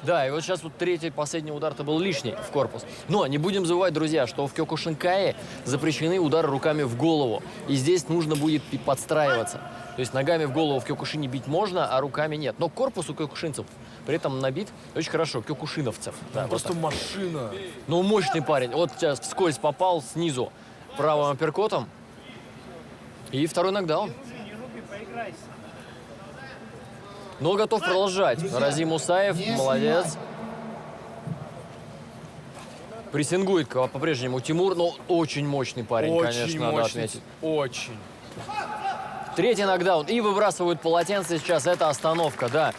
Да, и вот сейчас вот третий, последний удар-то был лишний в корпус. Но не будем забывать, друзья, что в Киокушинкае запрещены удары руками в голову. И здесь нужно будет подстраиваться. То есть ногами в голову в Киокушине бить можно, а руками нет. Но корпус у киокушинцев при этом набит очень хорошо, киокушиновцев. Да, Просто вот машина. ну, мощный парень. Вот сейчас вскользь попал снизу правым апперкотом. И второй нокдаун. Но готов продолжать. Разим Мусаев, молодец. Прессингует по-прежнему Тимур, но очень мощный парень, Очень конечно, надо мощный. отметить. Очень. Третий нокдаун. И выбрасывают полотенце сейчас. Это остановка, да.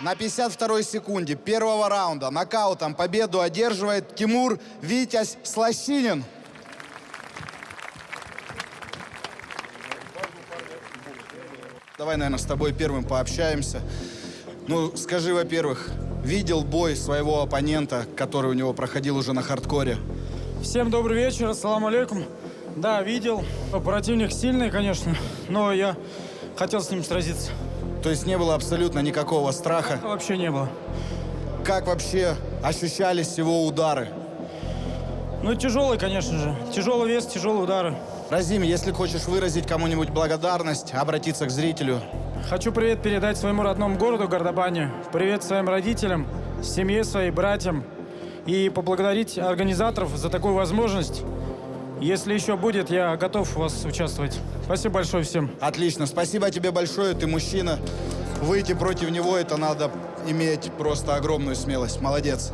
На 52-й секунде первого раунда нокаутом победу одерживает Тимур Витязь Слащинин. Давай, наверное, с тобой первым пообщаемся. Ну, скажи, во-первых, видел бой своего оппонента, который у него проходил уже на хардкоре? Всем добрый вечер, ассаламу алейкум. Да, видел. Противник сильный, конечно, но я хотел с ним сразиться. То есть не было абсолютно никакого страха? Вообще не было. Как вообще ощущались его удары? Ну, тяжелый, конечно же. Тяжелый вес, тяжелые удары. Разим, если хочешь выразить кому-нибудь благодарность, обратиться к зрителю. Хочу привет передать своему родному городу Гордобане. Привет своим родителям, семье своей, братьям. И поблагодарить организаторов за такую возможность. Если еще будет, я готов у вас участвовать. Спасибо большое всем. Отлично. Спасибо тебе большое. Ты мужчина. Выйти против него, это надо иметь просто огромную смелость. Молодец.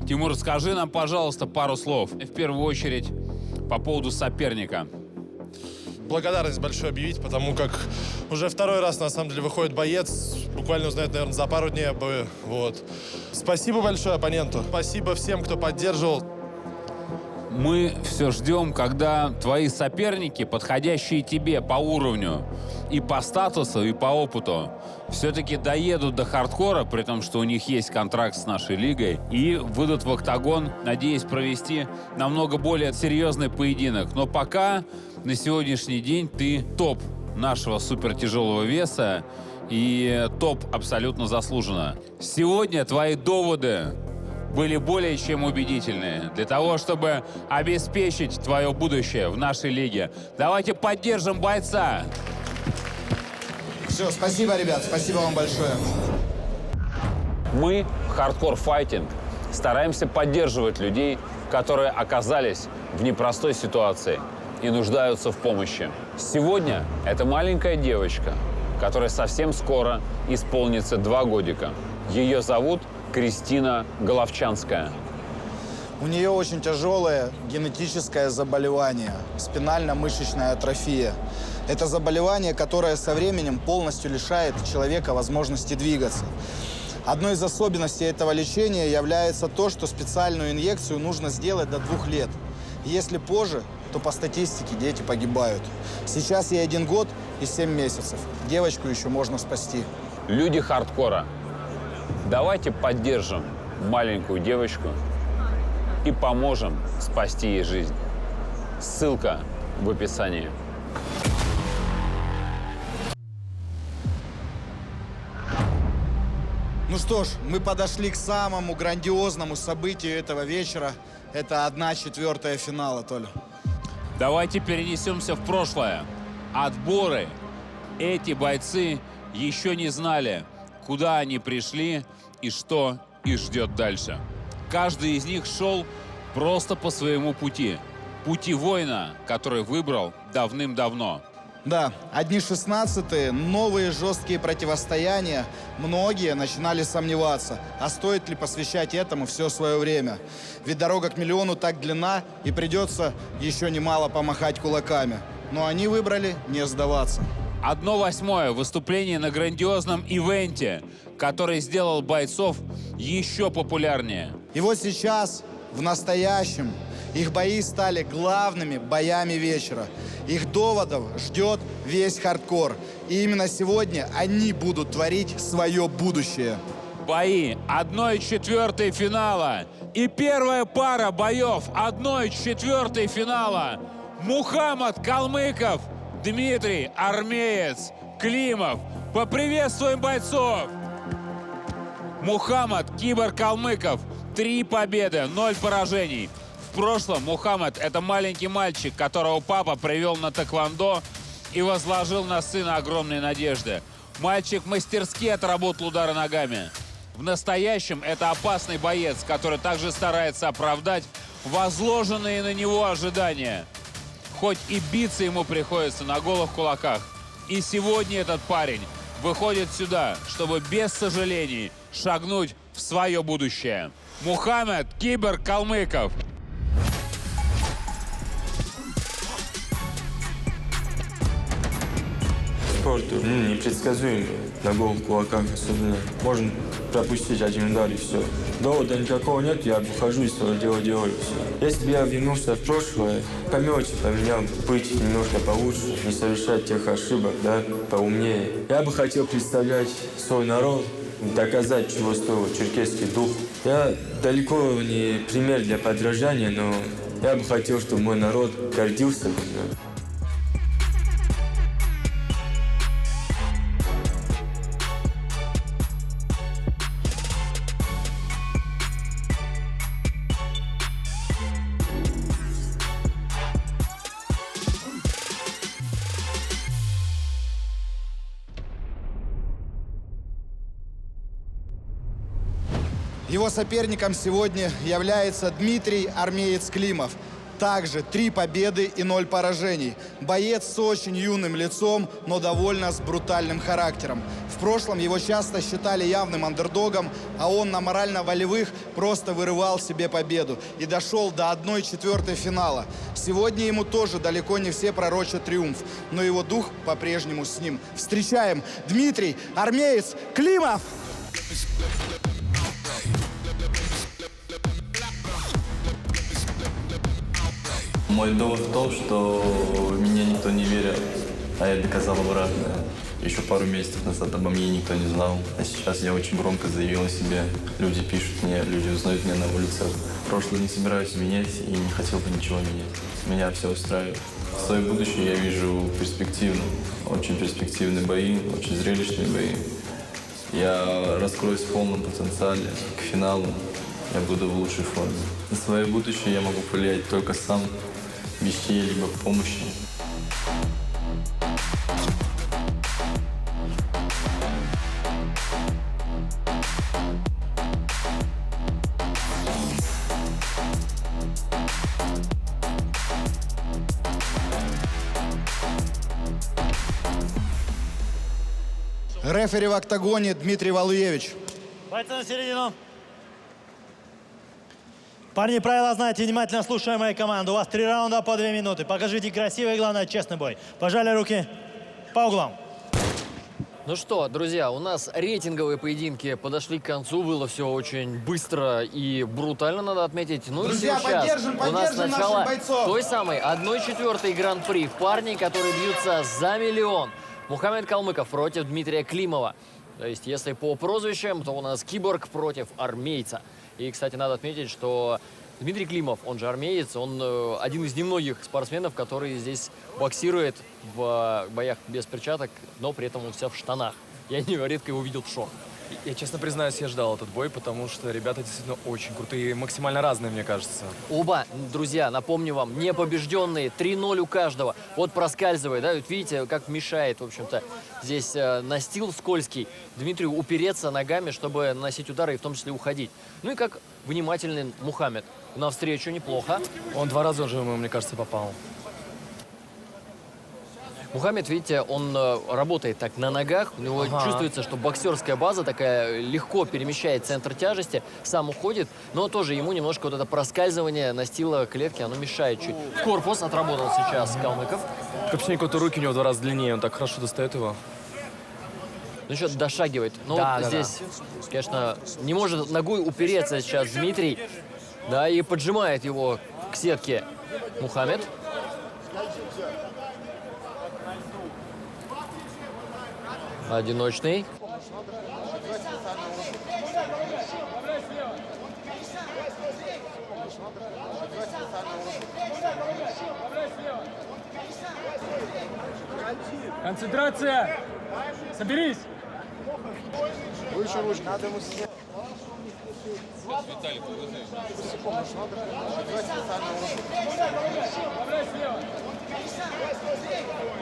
Тимур, скажи нам, пожалуйста, пару слов. В первую очередь, по поводу соперника. Благодарность большую объявить, потому как уже второй раз, на самом деле, выходит боец. Буквально узнает, наверное, за пару дней бы. Вот. Спасибо большое оппоненту. Спасибо всем, кто поддерживал. Мы все ждем, когда твои соперники, подходящие тебе по уровню и по статусу, и по опыту, все-таки доедут до хардкора, при том, что у них есть контракт с нашей лигой, и выйдут в октагон, надеясь провести намного более серьезный поединок. Но пока на сегодняшний день ты топ нашего супертяжелого веса, и топ абсолютно заслуженно. Сегодня твои доводы были более чем убедительные для того, чтобы обеспечить твое будущее в нашей лиге. Давайте поддержим бойца. Все, спасибо, ребят, спасибо вам большое. Мы, Hardcore Fighting, стараемся поддерживать людей, которые оказались в непростой ситуации и нуждаются в помощи. Сегодня это маленькая девочка, которой совсем скоро исполнится 2 годика. Ее зовут Кристина Головчанская. У нее очень тяжелое генетическое заболевание – спинально-мышечная атрофия. Это заболевание, которое со временем полностью лишает человека возможности двигаться. Одной из особенностей этого лечения является то, что специальную инъекцию нужно сделать до 2 лет. Если позже, то по статистике дети погибают. Сейчас ей 1 год и 7 месяцев. Девочку еще можно спасти. Люди хардкора, давайте поддержим маленькую девочку и поможем спасти ей жизнь. Ссылка в описании. Ну что ж, мы подошли к самому грандиозному событию этого вечера. Это 1/4 финала, Толя. Давайте перенесемся в прошлое. Отборы. Эти бойцы еще не знали, куда они пришли и что их ждет дальше. Каждый из них шел просто по своему пути. Пути воина, который выбрал давным-давно. Да, 1/16, новые жесткие противостояния. Многие начинали сомневаться, а стоит ли посвящать этому все свое время. Ведь дорога к миллиону так длинна, и придется еще немало помахать кулаками. Но они выбрали не сдаваться. 1/8 выступление на грандиозном ивенте, который сделал бойцов еще популярнее. И вот сейчас, в настоящем, их бои стали главными боями вечера. Их доводов ждет весь хардкор. И именно сегодня они будут творить свое будущее. Бои 1/4 финала. И первая пара боев 1/4 финала. Мухаммад Калмыков, Дмитрий Армеец Климов. Поприветствуем бойцов! Мухаммад Кибер Калмыков. 3 победы, 0 поражений. В прошлом Мухаммад – это маленький мальчик, которого папа привел на тэквондо и возложил на сына огромные надежды. Мальчик мастерски отработал удары ногами. В настоящем это опасный боец, который также старается оправдать возложенные на него ожидания. Хоть и биться ему приходится на голых кулаках. И сегодня этот парень выходит сюда, чтобы без сожалений шагнуть в свое будущее. Мухаммад Кибер Калмыков. Спорт непредсказуем на голых кулаках особенно. Можно пропустить 1 удар и все. Довода никакого нет, я выхожу и свое дело делаю. Все. Если бы я вернулся в прошлое, по мелочи поменял, быть немножко получше, не совершать тех ошибок, да, поумнее. Я бы хотел представлять свой народ, доказать, чего стоил черкесский дух. Я далеко не пример для подражания, но я бы хотел, чтобы мой народ гордился. Его соперником сегодня является Дмитрий «Армеец» Климов. Также 3 победы и 0 поражений. Боец с очень юным лицом, но довольно с брутальным характером. В прошлом его часто считали явным андердогом, а он на морально-волевых просто вырывал себе победу и дошел до 1/4 финала. Сегодня ему тоже далеко не все пророчат триумф, но его дух по-прежнему с ним. Встречаем Дмитрий «Армеец» Климов! Мой довод в том, что мне никто не верил, а я доказал обратное. Еще пару месяцев назад обо мне никто не знал, а сейчас я очень громко заявил о себе. Люди пишут мне, люди узнают меня на улицах. Прошлое не собираюсь менять и не хотел бы ничего менять. Меня все устраивает. Свое будущее я вижу перспективно. Очень перспективные бои, очень зрелищные бои. Я раскроюсь в полном потенциале. К финалу я буду в лучшей форме. На свое будущее я могу повлиять только сам, без чьей-либо помощи. Рефери в октагоне Дмитрий Валуевич. Бойцы на середину. Парни, правила знаете, внимательно слушаем мою команду. У вас 3 раунда по 2 минуты. Покажите красивый и, главное, честный бой. Пожали руки по углам. Ну что, друзья, у нас рейтинговые поединки подошли к концу. Было все очень быстро и брутально, надо отметить. Ну Друзья, и сейчас поддержим у нас начало наших бойцов. той самой 1/4 гран-при. Парни, которые бьются за миллион. Мухаммед Калмыков против Дмитрия Климова. То есть, если по прозвищам, то у нас Киборг против Армейца. И, кстати, надо отметить, что Дмитрий Климов, он же армеец, он один из немногих спортсменов, который здесь боксирует в боях без перчаток, но при этом он вся в штанах. Я редко его видел в шорт. Я, честно признаюсь, я ждал этот бой, потому что ребята действительно очень крутые и максимально разные, мне кажется. Оба, друзья, напомню вам, непобежденные, 3-0 у каждого. Вот проскальзывает, да, вот видите, как мешает, в общем-то, здесь настил скользкий. Дмитрию упереться ногами, чтобы наносить удары и в том числе уходить. Ну и как внимательный Мухаммед. Навстречу неплохо. Он 2 раза уже, мне кажется, попал. Мухаммед, видите, он работает так на ногах, у него чувствуется, что боксерская база такая легко перемещает центр тяжести, сам уходит, но тоже ему немножко вот это проскальзывание настила клетки, оно мешает чуть. В корпус отработал сейчас Калмыков. Копченик-то руки у него 2 раза длиннее, он так хорошо достает его. Ну еще дошагивает. Но да, вот здесь, конечно, не может ногой упереться сейчас Дмитрий, да, и поджимает его к сетке Мухаммед. Одиночный. Концентрация! Соберись! Выше ручки.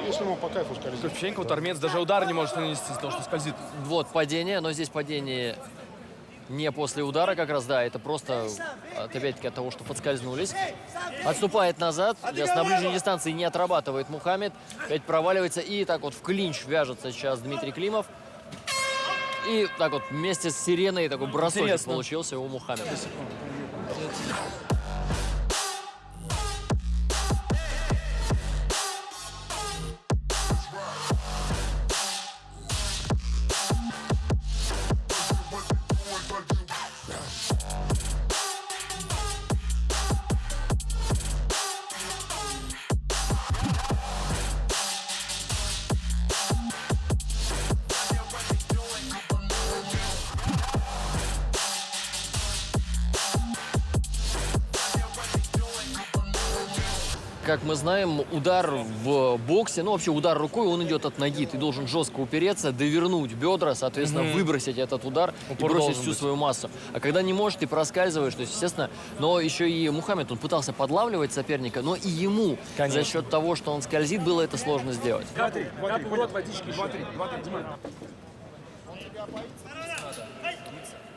Если ему по кайфу скользит. Ощущение, вот армеец даже удар не может нанести из-за того, что скользит. Вот падение, но здесь падение не после удара как раз, да, это просто, опять-таки, от того, что подскользнулись. Отступает назад, с на ближней дистанции не отрабатывает Мухаммед, опять проваливается и так вот в клинч вяжется сейчас Дмитрий Климов. И так вот вместе с сиреной такой бросок получился у Мухаммеда. Как мы знаем, удар в боксе, ну вообще удар рукой, он идет от ноги. Ты должен жестко упереться, довернуть бедра, соответственно, выбросить этот удар и бросить всю свою массу. А когда не можешь, ты проскальзываешь, то есть, естественно, но еще и Мухаммед, он пытался подлавливать соперника, но и ему за счет того, что он скользит, было это сложно сделать. Смотри, в рот водички. Смотри, Дима.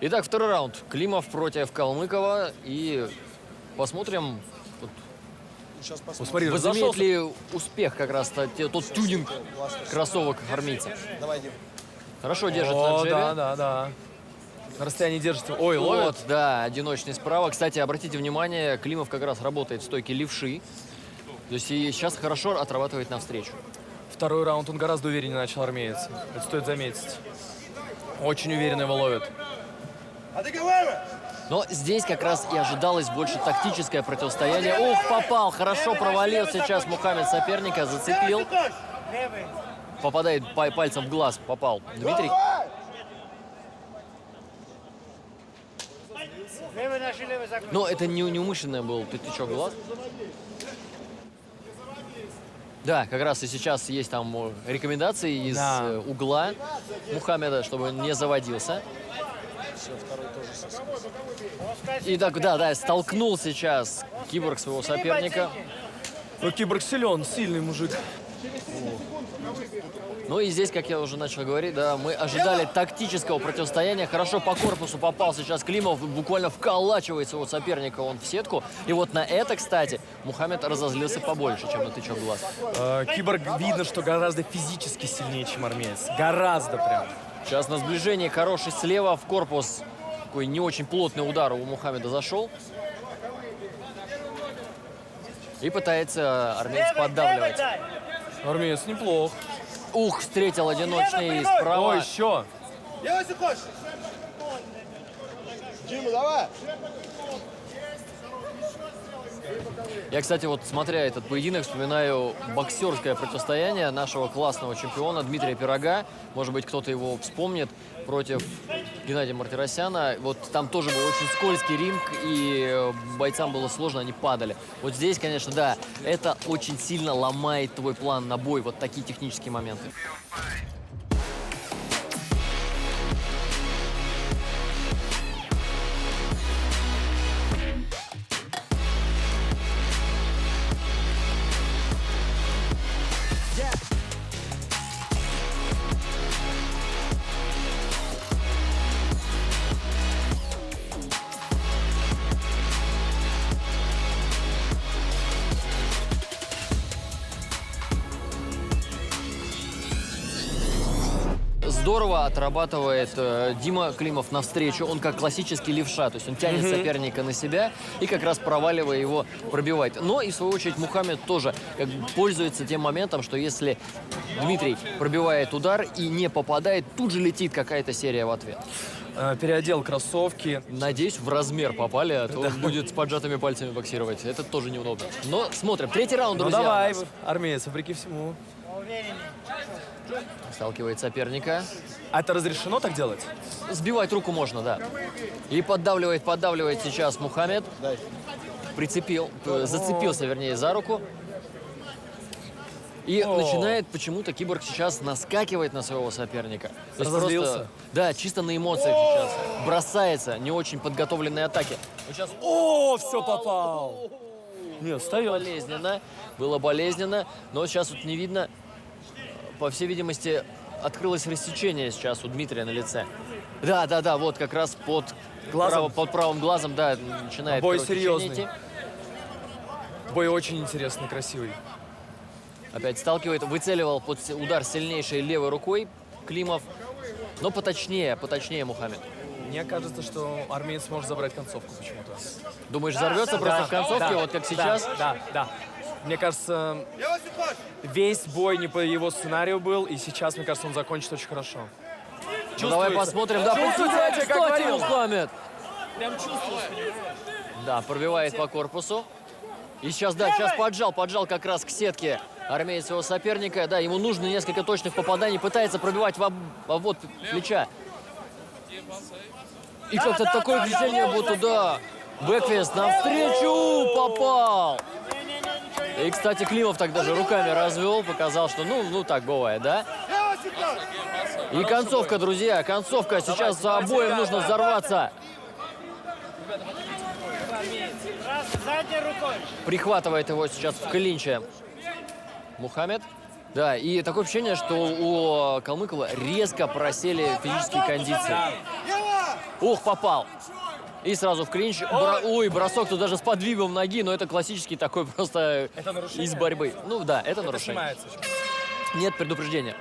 Итак, второй раунд. Климов против Калмыкова. И посмотрим, возымеет ли успех как раз тот тюнинг кроссовок армейца. Хорошо держит на джебе. Да. На расстоянии держится. Ой, ловит. Вот, да, одиночный справа. Кстати, обратите внимание, Климов как раз работает в стойке левши. То есть и сейчас хорошо отрабатывает навстречу. Второй раунд он гораздо увереннее начал, армеец. Это стоит заметить. Очень уверенно его ловит. Но здесь как раз и ожидалось больше тактическое противостояние. Ух, попал! Хорошо провалил сейчас Мухаммед соперника, зацепил. Попадает пальцем в глаз, попал Дмитрий. Но это неумышленный был тычок в глаз. Да, как раз и сейчас есть там рекомендации из угла Мухаммеда, чтобы он не заводился. И так, да, столкнул сейчас Киборг своего соперника. Но Киборг силен, сильный мужик. Ну и здесь, как я уже начал говорить, да, мы ожидали тактического противостояния. Хорошо по корпусу попал сейчас Климов, буквально вколачивает своего соперника он в сетку. И вот на это, кстати, Мухаммед разозлился побольше, чем на тычок в глаз. Киборг видно, что гораздо физически сильнее, чем армеец. Гораздо прям. Сейчас на сближении хороший слева в корпус. Такой не очень плотный удар у Мухаммеда зашел. И пытается армеец поддавливать. Армеец неплох. Ух, встретил одиночный справа. О, еще. Я, кстати, вот смотря этот поединок, вспоминаю боксерское противостояние нашего классного чемпиона Дмитрия Пирога. Может быть, кто-то его вспомнит, против Геннадия Мартиросяна. Вот там тоже был очень скользкий ринг, и бойцам было сложно, они падали. Вот здесь, конечно, да, это очень сильно ломает твой план на бой, вот такие технические моменты. Здорово отрабатывает Дима Климов навстречу. Он как классический левша, то есть он тянет соперника на себя и как раз проваливая его пробивает. Но и в свою очередь Мухаммед тоже пользуется тем моментом, что если Дмитрий пробивает удар и не попадает, тут же летит какая-то серия в ответ. Переодел кроссовки. Надеюсь, в размер попали, а то он будет с поджатыми пальцами боксировать. Это тоже неудобно. Но смотрим. Третий раунд, друзья. Ну давай, армеец, вопреки всему. Сталкивает соперника. А это разрешено так делать? Сбивать руку можно, да. И поддавливает сейчас Мухаммед. Зацепился, вернее, за руку. И начинает почему-то Киборг сейчас наскакивать на своего соперника. Разозлился? Просто, да, чисто на эмоциях сейчас. Бросается, не очень подготовленные атаки. Сейчас... О, все попал! Нет, встает. Было болезненно, но сейчас вот не видно. По всей видимости, открылось рассечение сейчас у Дмитрия на лице. Да, вот как раз под правым глазом, да, начинает бой кровотечение серьезный. идти. Бой очень интересный, красивый. Опять сталкивает, выцеливал под удар сильнейшей левой рукой Климов, но поточнее Мухаммед. Мне кажется, что армеец может забрать концовку почему-то. Думаешь, взорвется просто в концовке, вот как сейчас? Да. Мне кажется, весь бой не по его сценарию был, и сейчас, мне кажется, он закончит очень хорошо. Ну, давай посмотрим. Да, чувствуете, как говорил Мухаммед. Прям чувствуешь. Да, пробивает по корпусу. И сейчас, сейчас поджал как раз к сетке армеец своего соперника. Да, ему нужно несколько точных попаданий. Пытается пробивать в обвод плеча. И как-то такое движение будто, да. Бэкфист навстречу попал. И, кстати, Климов так даже руками развел, показал, что ну так бывает, да? И концовка, друзья, концовка. Сейчас обоим нужно взорваться. Прихватывает его сейчас в клинче Мухаммед. Да, и такое ощущение, что у Калмыкова резко просели физические кондиции. Ух, попал. И сразу в клинч. Ой, бросок тут даже с подвигом ноги, но это классический такой просто из борьбы. Ну да, это нарушение. Нет предупреждения.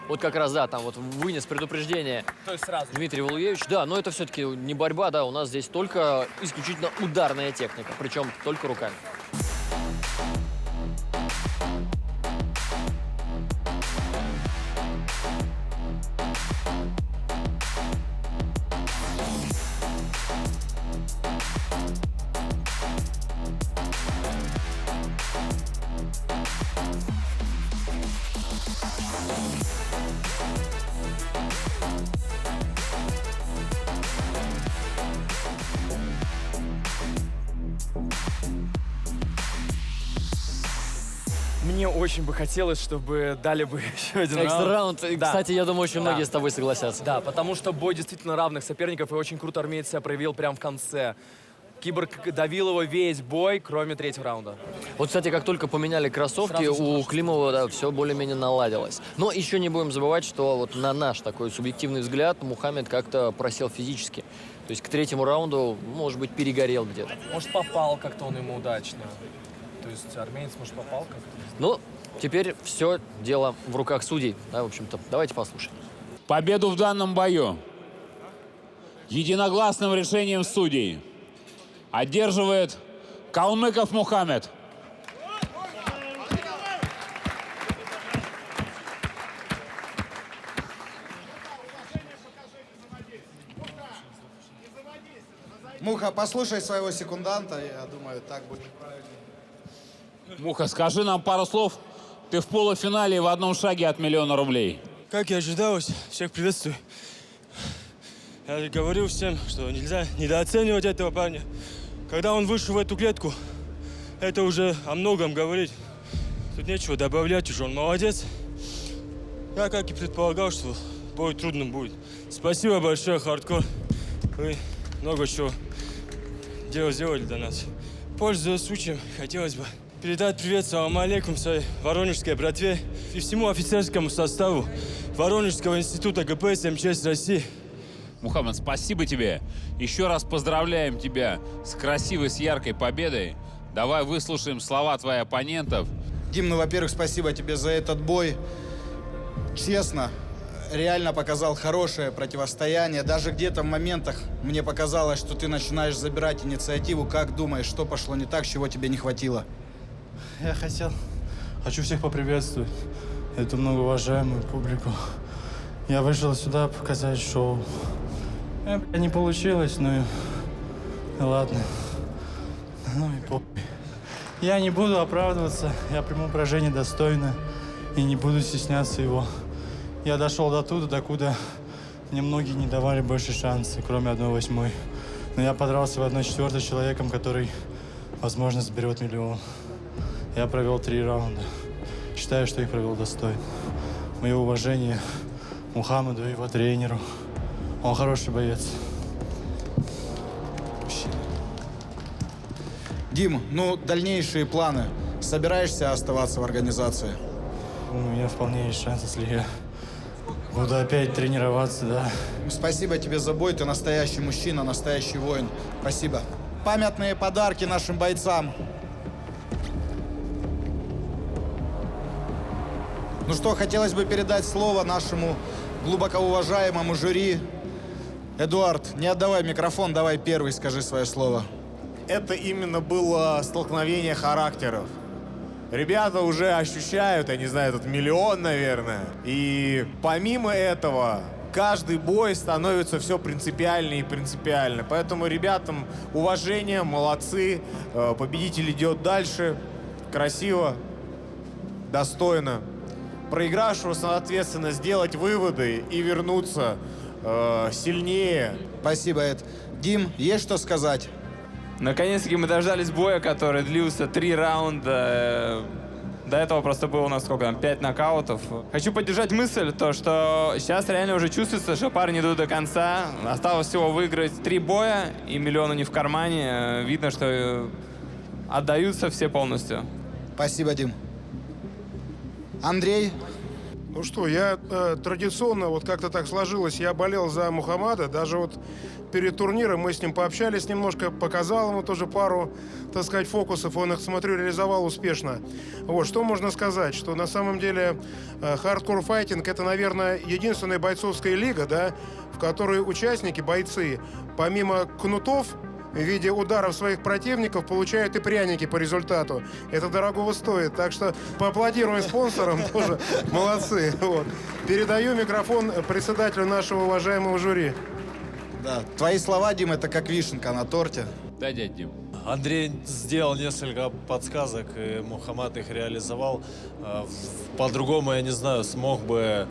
Вот как раз, да, там вот вынес предупреждение То есть сразу. Дмитрий Валуевич. Да, но это все-таки не борьба, да, у нас здесь только исключительно ударная техника, причем только руками. Мне очень бы хотелось, чтобы дали бы еще один Экстра раунд. раунд. Кстати, я думаю, очень многие с тобой согласятся. Да, потому что бой действительно равных соперников, и очень круто армеец себя проявил прямо в конце. Киборг давил его весь бой, кроме третьего раунда. Вот, кстати, как только поменяли кроссовки, у Климова, да, все более-менее наладилось. Но еще не будем забывать, что вот на наш такой субъективный взгляд Мухаммед как-то просел физически. То есть к третьему раунду, может быть, перегорел где-то. Может, попал как-то он ему удачно. То есть армеец, может, попал как-то? Ну, теперь все дело в руках судей. Да, в общем-то, давайте послушаем. Победу в данном бою единогласным решением судей одерживает Калмыков Мухаммед. Муха, послушай своего секунданта, я думаю, так будет правильно. Муха, скажи нам пару слов. Ты в полуфинале в одном шаге от 1 000 000 рублей. Как и ожидалось, всех приветствую. Я же говорил всем, что нельзя недооценивать этого парня. Когда он вышел в эту клетку, это уже о многом говорит. Тут нечего добавлять, уже он молодец. Я, как и предполагал, что бой трудным будет. Спасибо большое, Хардкор. Вы много чего сделали для нас. Пользуясь случаем, хотелось бы передать привет салам алейкум своей воронежской братве и всему офицерскому составу Воронежского института ГПС МЧС России. Мухаммед, спасибо тебе. Еще раз поздравляем тебя с красивой, с яркой победой. Давай выслушаем слова твоих оппонентов. Дим, ну, во-первых, спасибо тебе за этот бой. Честно, реально показал хорошее противостояние. Даже где-то в моментах мне показалось, что ты начинаешь забирать инициативу. Как думаешь, что пошло не так, чего тебе не хватило? Я хочу всех поприветствовать, эту многоуважаемую публику. Я вышел сюда показать шоу. Не получилось, ну и ладно. Ну и похуй. Я не буду оправдываться, я приму поражение достойно и не буду стесняться его. Я дошел до туда, докуда мне многие не давали больше шанса, кроме 1/8. Но я подрался в 1/4 с человеком, который, возможно, заберет 1 000 000. Я провел 3 раунда. Считаю, что их провел достойно. Мое уважение Мухаммеду и его тренеру. Он хороший боец. Дим, ну, дальнейшие планы. Собираешься оставаться в организации? У меня вполне есть шанс, если я буду опять тренироваться, да. Спасибо тебе за бой. Ты настоящий мужчина, настоящий воин. Спасибо. Памятные подарки нашим бойцам. Ну что, хотелось бы передать слово нашему глубоко уважаемому жюри. Эдуард, не отдавай микрофон, давай первый скажи свое слово. Это именно было столкновение характеров. Ребята уже ощущают, я не знаю, этот 1 000 000, наверное. И помимо этого, каждый бой становится все принципиальнее и принципиально. Поэтому ребятам уважение, молодцы. Победитель идет дальше. Красиво, достойно. Проигравшего, соответственно, сделать выводы и вернуться сильнее. Спасибо, Эд. Дим, есть что сказать? Наконец-таки мы дождались боя, который длился 3 раунда. До этого просто было у нас сколько там, 5 нокаутов. Хочу поддержать мысль, то, что сейчас реально уже чувствуется, что парни идут до конца. Осталось всего выиграть 3 боя, и 1 000 000 не в кармане. Видно, что отдаются все полностью. Спасибо, Дим. Андрей? Ну что, я традиционно, вот как-то так сложилось, я болел за Мухаммада. Даже вот перед турниром мы с ним пообщались немножко, показал ему тоже пару, так сказать, фокусов. Он их, смотрю, реализовал успешно. Вот, что можно сказать? Что на самом деле хардкор файтинг — это, наверное, единственная бойцовская лига, да, в которой участники, бойцы, помимо кнутов, в виде ударов своих противников получают и пряники по результату. Это дорогого стоит. Так что поаплодируем спонсорам тоже. Молодцы. Вот. Передаю микрофон председателю нашего уважаемого жюри. Да, твои слова, Дим, это как вишенка на торте. Да, дядь Дим. Андрей сделал несколько подсказок, и Мухаммад их реализовал. По-другому, я не знаю, смог бы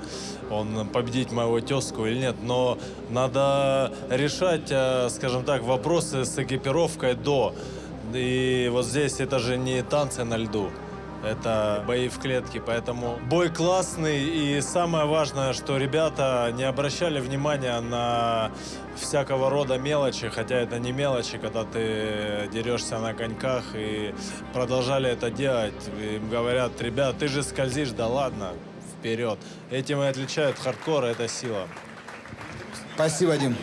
он победить моего тезку или нет, но надо решать, скажем так, вопросы с экипировкой до. И вот здесь это же не танцы на льду. Это бои в клетке, поэтому бой классный. И самое важное, что ребята не обращали внимания на всякого рода мелочи, хотя это не мелочи, когда ты дерешься на коньках, и продолжали это делать. Им говорят: ребят, ты же скользишь, да ладно, вперед. Этим и отличают хардкор, это сила. Спасибо, Дим.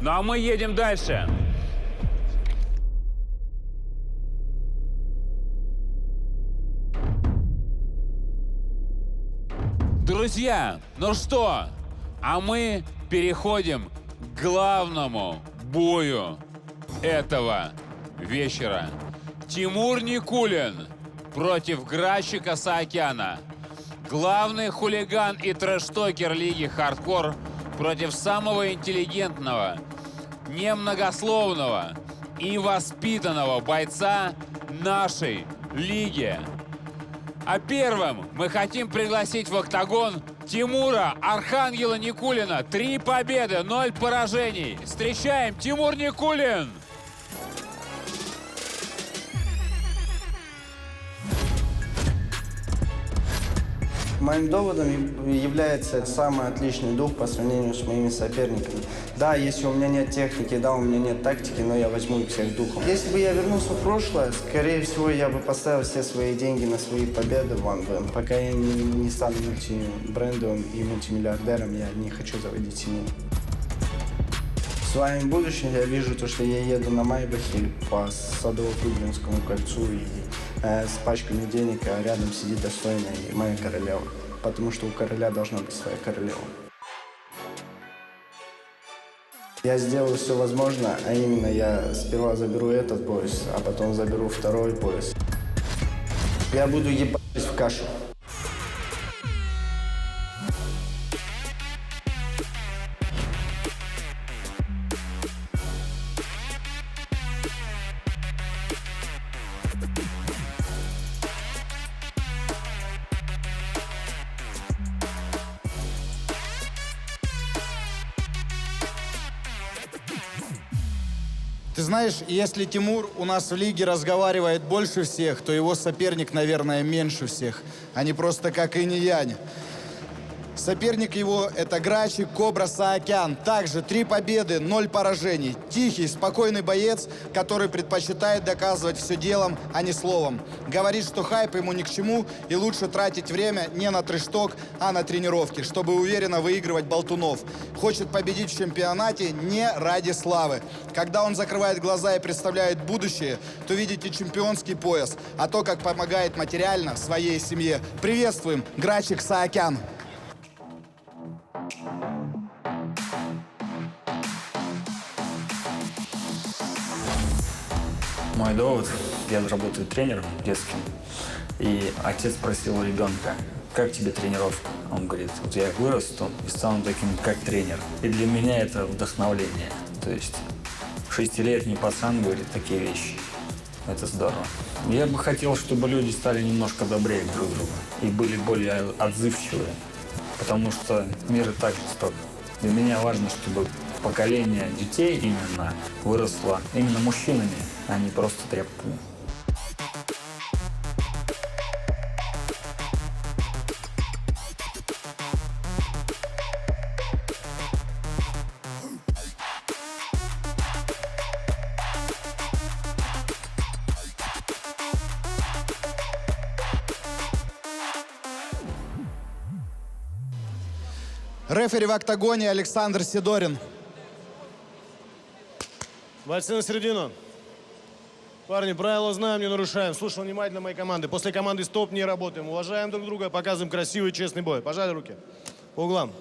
Ну а мы едем дальше. Друзья, ну что, а мы переходим к главному бою этого вечера. Тимур Никулин против Грачика Саакяна. Главный хулиган и трэш-токер лиги хардкор против самого интеллигентного, немногословного и воспитанного бойца нашей лиги. А первым мы хотим пригласить в октагон Тимура Архангела Никулина. 3 победы, 0 поражений. Встречаем, Тимур Никулин! Моим доводом является самый отличный дух по сравнению с моими соперниками. Да, если у меня нет техники, да, у меня нет тактики, но я возьму их всех духом. Если бы я вернулся в прошлое, скорее всего, я бы поставил все свои деньги на свои победы в OneBam. Пока я не стану мультибрендовым и мультимиллиардером, я не хочу заводить семью. В своем будущем я вижу то, что я еду на Майбахе по Садово-Кудринскому кольцу и с пачками денег, а рядом сидит достойная моя королева. Потому что у короля должна быть своя королева. Я сделаю все возможное, а именно я сперва заберу этот пояс, а потом заберу второй пояс. Я буду ебать в кашу. Ты знаешь, если Тимур у нас в лиге разговаривает больше всех, то его соперник, наверное, меньше всех. Они просто как инь-янь. Соперник его — это Грачик Кобра Саакян. Также 3 победы, 0 поражений. Тихий, спокойный боец, который предпочитает доказывать все делом, а не словом. Говорит, что хайп ему ни к чему, и лучше тратить время не на трэш-ток, а на тренировки, чтобы уверенно выигрывать болтунов. Хочет победить в чемпионате не ради славы. Когда он закрывает глаза и представляет будущее, то видите чемпионский пояс, а то, как помогает материально своей семье. Приветствуем, Грачик Саакян. Мой довод, я работаю тренером детским, и отец спросил у ребенка: как тебе тренировка? Он говорит: вот я вырасту и стану таким, как тренер. И для меня это вдохновление. То есть 6-летний пацан говорит такие вещи. Это здорово. Я бы хотел, чтобы люди стали немножко добрее друг к другу и были более отзывчивые, потому что мир и так жесток. Для меня важно, чтобы поколение детей именно выросло именно мужчинами, а не просто тряпками. Рефери в октагоне Александр Сидорин. Бойцы на середину. Парни, правила знаем, не нарушаем. Слушал внимательно моей команды. После команды стоп не работаем. Уважаем друг друга, показываем красивый, честный бой. Пожали руки. По углам.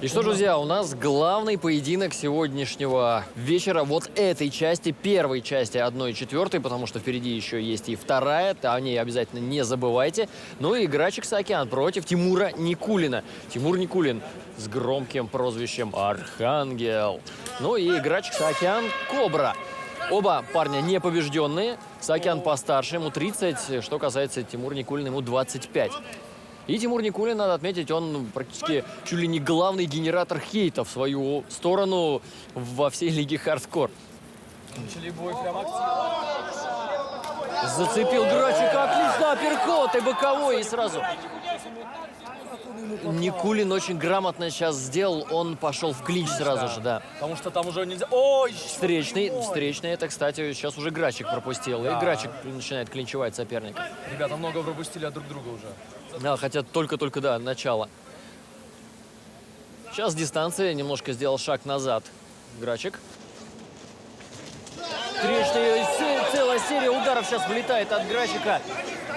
И что, друзья, у нас главный поединок сегодняшнего вечера, вот этой части, первой части 1/4, потому что впереди еще есть и вторая, о ней обязательно не забывайте. Ну и Грачик Саакян против Тимура Никулина. Тимур Никулин с громким прозвищем Архангел. Ну и Грачик Саакян Кобра. Оба парня непобежденные. Саакян постарше, ему 30, что касается Тимура Никулина, ему 25. И Тимур Никулин, надо отметить, он практически чуть ли не главный генератор хейта в свою сторону во всей лиге хардкор. Начали бой прям Зацепил Грачика, отлично, апперкот и боковой, и сразу. Никулин очень грамотно сейчас сделал, он пошел в клинч сразу же, да. Потому что там уже нельзя... Ой! Встречный, это, кстати, сейчас уже Грачик пропустил. Да. И Грачик начинает клинчевать соперника. Ребята много пропустили от друг друга уже. Да, хотя только-только, да, начало. Сейчас дистанция, немножко сделал шаг назад Грачик. Встречный, целая серия ударов сейчас вылетает от Грачика.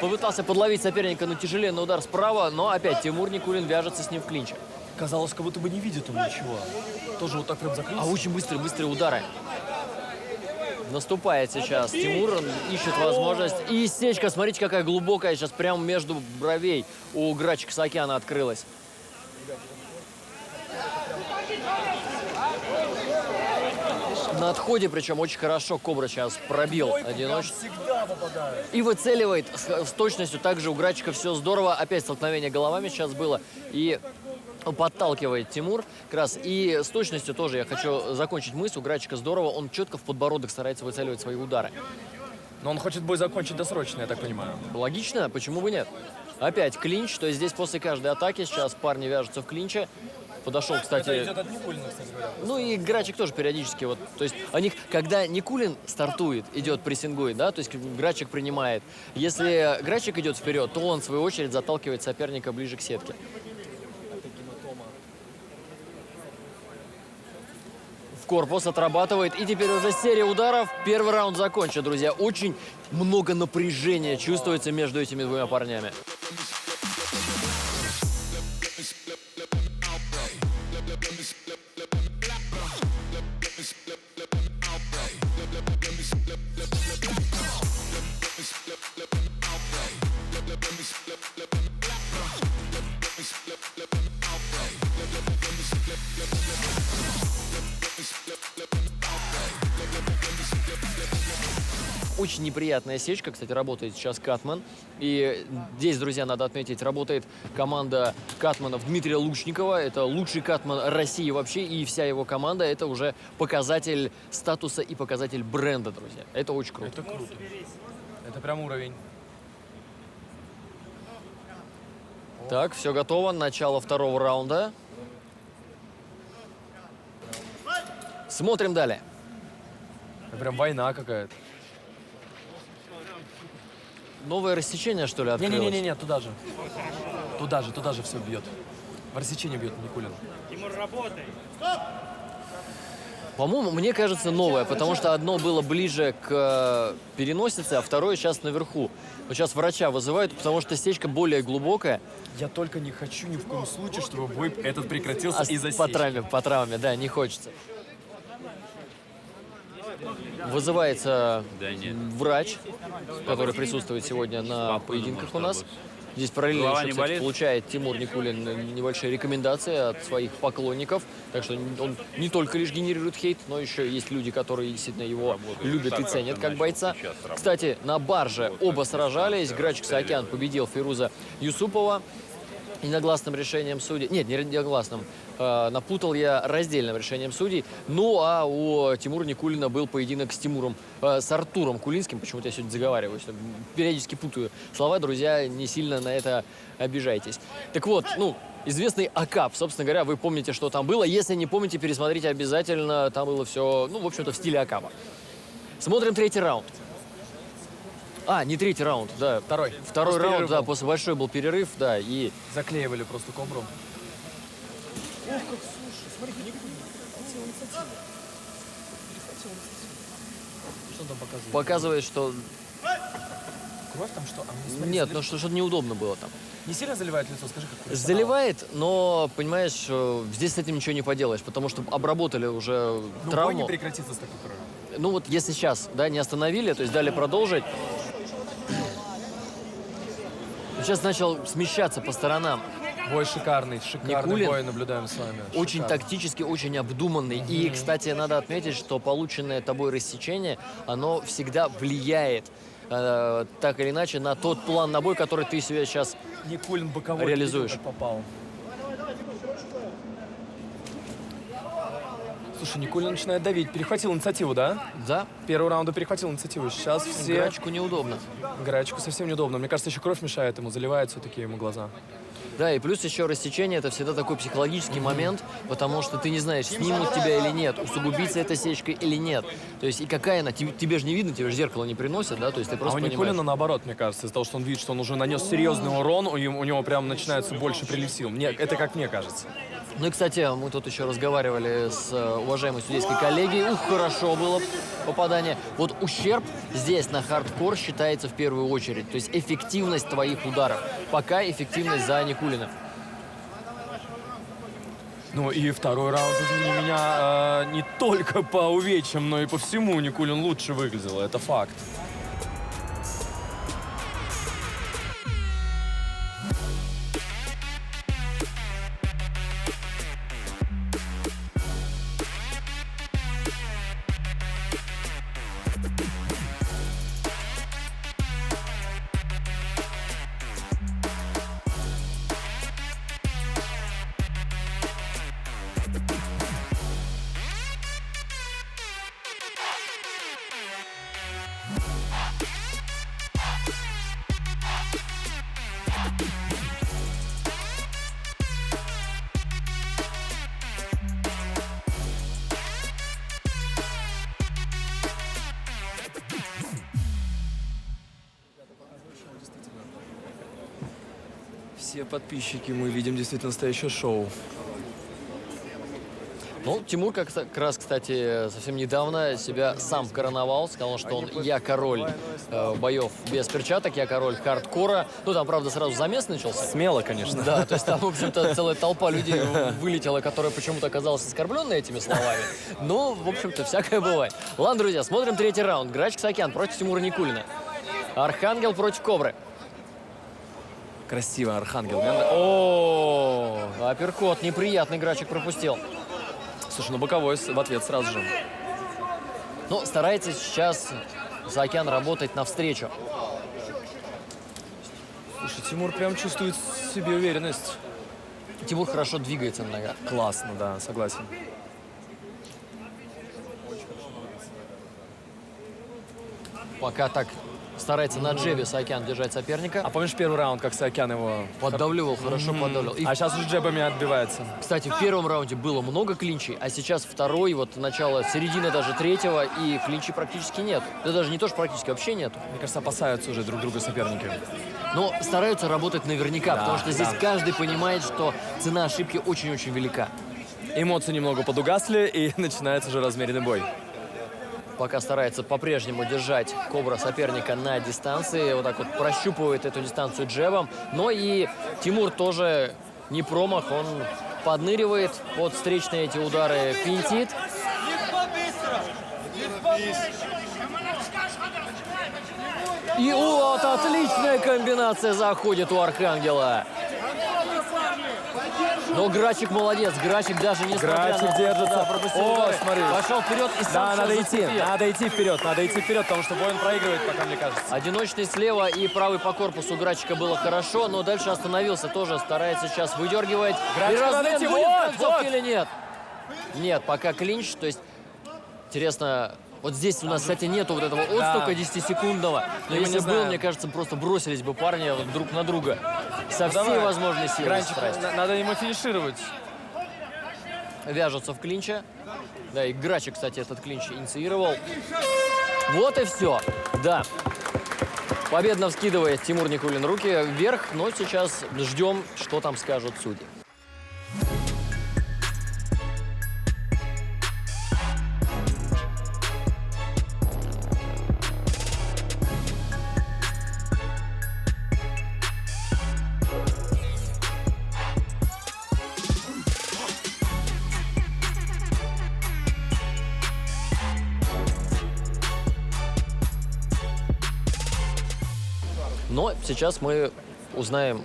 Попытался подловить соперника на тяжеленный удар справа, но опять Тимур Никулин вяжется с ним в клинче. Казалось, как будто бы не видит он ничего. Тоже вот так прям закрылся. А очень быстрые удары. Наступает сейчас Тимур, он ищет возможность. И сечка, смотрите, какая глубокая сейчас прямо между бровей у Грачика Саакяна открылась. На отходе, причем очень хорошо Кобра сейчас пробил одиночку. И выцеливает с точностью. Также у Грачика все здорово. Опять столкновение головами сейчас было. И подталкивает Тимур как раз. И с точностью тоже я хочу закончить мысль. У Грачика здорово. Он четко в подбородок старается выцеливать свои удары. Но он хочет бой закончить досрочно, я так понимаю. Логично, почему бы нет? Опять клинч. То есть здесь после каждой атаки сейчас парни вяжутся в клинче. Подошел, кстати... Это идет от Никулина, кстати говоря. Ну и Грачик тоже периодически. Вот, то есть у них, когда Никулин стартует, идет прессингует, да, то есть Грачик принимает. Если Грачик идет вперед, то он, в свою очередь, заталкивает соперника ближе к сетке. В корпус отрабатывает. И теперь уже серия ударов. Первый раунд закончен, друзья. Очень много напряжения чувствуется между этими двумя парнями. Очень неприятная сечка. Кстати, работает сейчас Катман. И здесь, друзья, надо отметить, работает команда катманов Дмитрия Лучникова. Это лучший катман России вообще. И вся его команда — это уже показатель статуса и показатель бренда, друзья. Это очень круто. Это круто. Это прям уровень. Так, все готово. Начало второго раунда. Смотрим далее. Это прям война какая-то. Новое рассечение, что ли, открылось? Не-не-не, туда же. Туда же все бьет. В рассечение бьет Никулин. Тимур, работай! По-моему, мне кажется, новое, потому что одно было ближе к переносице, а второе сейчас наверху. Вот сейчас врача вызывают, потому что сечка более глубокая. Я только не хочу ни в коем случае, чтобы бой этот прекратился из-за сечки. По травме, да, не хочется. Вызывается врач, который присутствует сегодня на поединках у нас. Здесь параллельно еще, кстати, получает Тимур Никулин небольшие рекомендации от своих поклонников. Так что он не только лишь генерирует хейт, но еще есть люди, которые действительно его любят и ценят как бойца. Кстати, на барже оба сражались. Грачик Саакян победил Фируза Юсупова единогласным решением судей. Нет, не единогласным. Напутал я раздельным решением судей. Ну, а у Тимура Никулина был поединок с Артуром Кулинским. Почему-то я сегодня заговариваюсь. Периодически путаю слова, друзья, не сильно на это обижайтесь. Так вот, известный Акап. Собственно говоря, вы помните, что там было. Если не помните, пересмотрите обязательно. Там было все, в общем-то, в стиле Акапа. Смотрим третий раунд. Не третий раунд, да. Второй раунд, да, после большой был перерыв, да, и... Заклеивали просто Кобру. Ох, как, слушай, смотри, Никулин хотел инициативу. Перехватил инициативу. Что он там показывает? Показывает, что... Кровь там что? А мне, смотри, Нет, ну что-то неудобно было там. Не сильно заливает лицо, скажи, как профессионал. Заливает, но, понимаешь, здесь с этим ничего не поделаешь, потому что обработали уже Ну, бой травму. не прекратится с такой кровью. Ну вот если сейчас, да, не остановили, то есть дали продолжить. Сейчас начал смещаться по сторонам. Бой шикарный, шикарный Никулин бой наблюдаем с вами. очень Шикарный. тактически, очень обдуманный. И, кстати, надо отметить, что полученное тобой рассечение, оно всегда влияет так или иначе на тот план на бой, который ты себе сейчас Никулин боковой реализуешь. как попал. Слушай, Никулин начинает давить. Перехватил инициативу, да? Да. Первый раунд перехватил инициативу. Сейчас все... Грачку неудобно. Грачку совсем неудобно. Мне кажется, еще кровь мешает ему, заливает все-таки ему глаза. Да, и плюс еще рассечение — это всегда такой психологический момент, потому что ты не знаешь, снимут тебя или нет, усугубится эта сечка или нет. То есть и какая она, тебе же не видно, тебе же зеркало не приносят, да, то есть ты просто А у понимаешь. Никулина наоборот, мне кажется, из-за того, что он видит, что он уже нанес серьезный урон, у него прям начинается больше прилив сил. Это как мне кажется. Ну и, кстати, мы тут еще разговаривали с уважаемой судейской коллегией. Ух, хорошо было попадание. Вот ущерб здесь на хардкор считается в первую очередь. То есть эффективность твоих ударов. Пока эффективность за Никулина. Ну и второй раунд, извини меня, не только по увечьям, но и по всему Никулин лучше выглядел. Это факт. Все подписчики, мы видим действительно настоящее шоу. Ну, Тимур как раз, кстати, совсем недавно себя сам короновал. Сказал, что он я король боев без перчаток, я король хардкора. Ну, там, правда, сразу замес начался. Смело, конечно. Да, то есть там, в общем-то, целая толпа людей вылетела, которая почему-то оказалась оскорбленной этими словами. Но, в общем-то, всякое бывает. Ладно, друзья, смотрим третий раунд. Грач Ксакян против Тимура Никулина. Архангел против Кобры. Красиво, Архангел. О, апперкот, неприятный Грачик пропустил. Слушай, ну боковой в ответ сразу же. Ну, старается сейчас Ксакян работать навстречу. Слушай, Тимур прям чувствует в себе уверенность. Тимур хорошо двигается на ногах. Классно, да, согласен. Пока так старается на джебе Саакян держать соперника. А помнишь первый раунд, как Саакян его... Поддавливал, хорошо поддавливал. А сейчас уже джебами отбивается. Кстати, в первом раунде было много клинчей, а сейчас второй, вот начало, середина даже третьего, и клинчей практически нет. Да даже не то, что практически, вообще нет. Мне кажется, опасаются уже друг друга соперники. Но стараются работать наверняка, Да, потому что здесь да. каждый понимает, что цена ошибки очень-очень велика. Эмоции немного подугасли, и начинается уже размеренный бой. Пока старается по-прежнему держать Кобра соперника на дистанции. Вот так вот прощупывает эту дистанцию джебом. Но и Тимур тоже не промах. Он подныривает под встречные эти удары, финтит. И вот отличная комбинация заходит у Архангела. Но Грачик молодец. Грачик даже не Грачик держится. О, смотри. Пошел вперед и сам Да, сейчас надо идти вперед, потому что бой он проигрывает, пока мне кажется. Одиночный слева и правый по корпусу Грачика было хорошо, но дальше остановился тоже, старается сейчас выдергивать. Грачику И размен надо идти, будет вот, в концовке вот. или нет? Нет, пока клинч, то есть, интересно, вот здесь у нас, кстати, нету вот этого отстука 10-секундного, но И мы если не был, знаем. мне кажется, просто бросились бы парни вот друг на друга со всей Давай. возможной силой. Гранчик, страсти. надо ему финишировать. Вяжутся в клинче. Да, и Грачик, кстати, этот клинч инициировал. Вот и все. Да. Победно вскидывает Тимур Никулин руки вверх, но сейчас ждем, что там скажут судьи. Но сейчас мы узнаем,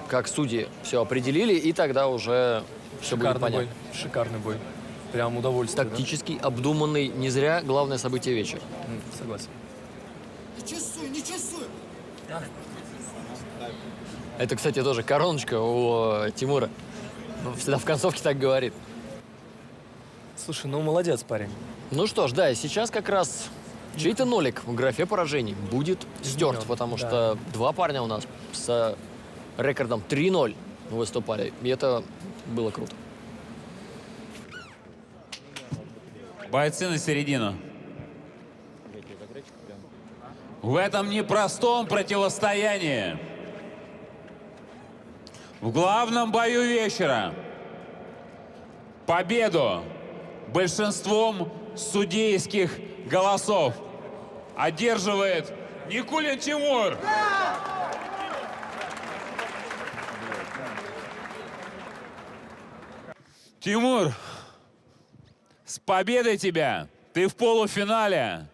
как судьи все определили, и тогда уже все будет Шикарный понятно. бой. Шикарный бой. Прям удовольствие. Тактический, обдуманный, не зря главное событие вечера. Согласен. Не чувствую, не чувствую. Это, кстати, тоже короночка у Тимура. Он всегда в концовке так говорит. Слушай, ну молодец, парень. Ну что ж, да, и сейчас как раз чей-то нолик в графе поражений будет стерт, Изменен, потому да. что два парня у нас с рекордом 3-0 выступали, и это было круто. Бойцы на середину. В этом непростом противостоянии, в главном бою вечера, победу большинством судейских голосов одерживает Никулин Тимур. Тимур, с победой тебя! Ты в полуфинале.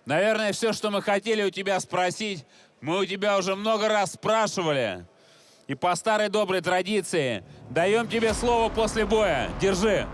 Наверное, все, что мы хотели у тебя спросить, мы у тебя уже много раз спрашивали. И по старой доброй традиции даем тебе слово после боя. Держи.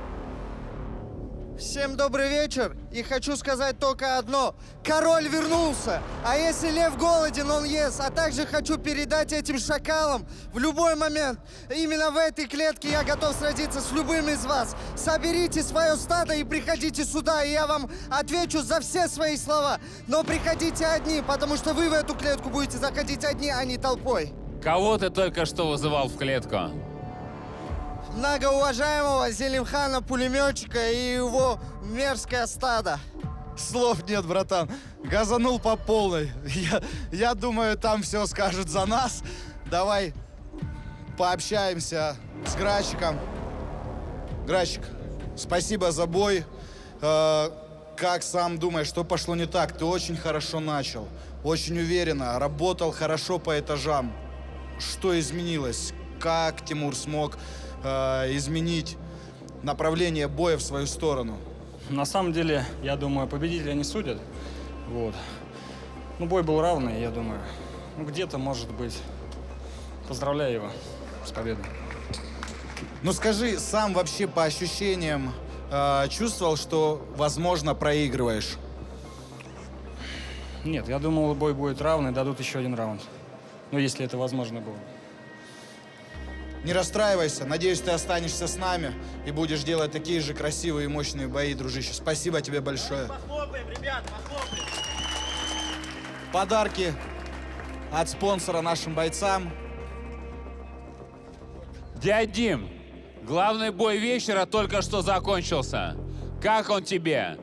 Всем добрый вечер. И хочу сказать только одно. Король вернулся. А если лев голоден, он ест. А также хочу передать этим шакалам в любой момент. Именно в этой клетке я готов сразиться с любым из вас. Соберите свое стадо и приходите сюда, и я вам отвечу за все свои слова. Но приходите одни, потому что вы в эту клетку будете заходить одни, а не толпой. Кого ты только что вызывал в клетку? Многоуважаемого Зелимхана-пулеметчика и его мерзкое стадо. Слов нет, братан. Газанул по полной. Я думаю, там все скажут за нас. Давай пообщаемся с Грачиком. Грачик, спасибо за бой. Как сам думаешь, что пошло не так? Ты очень хорошо начал, очень уверенно, работал хорошо по этажам. Что изменилось? Как Тимур смог изменить направление боя в свою сторону? На самом деле, я думаю, победителя не судят. Вот. Ну, бой был равный, я думаю. Ну, где-то, может быть. Поздравляю его с победой. Ну, скажи, сам вообще по ощущениям чувствовал, что, возможно, проигрываешь? Нет, я думал, бой будет равный, дадут еще один раунд. Ну, если это возможно было. Не расстраивайся. Надеюсь, ты останешься с нами и будешь делать такие же красивые и мощные бои, дружище. Спасибо тебе большое. Похлопаем, ребят, похлопаем. Подарки от спонсора нашим бойцам. Дядь Дим, главный бой вечера только что закончился. Как он тебе?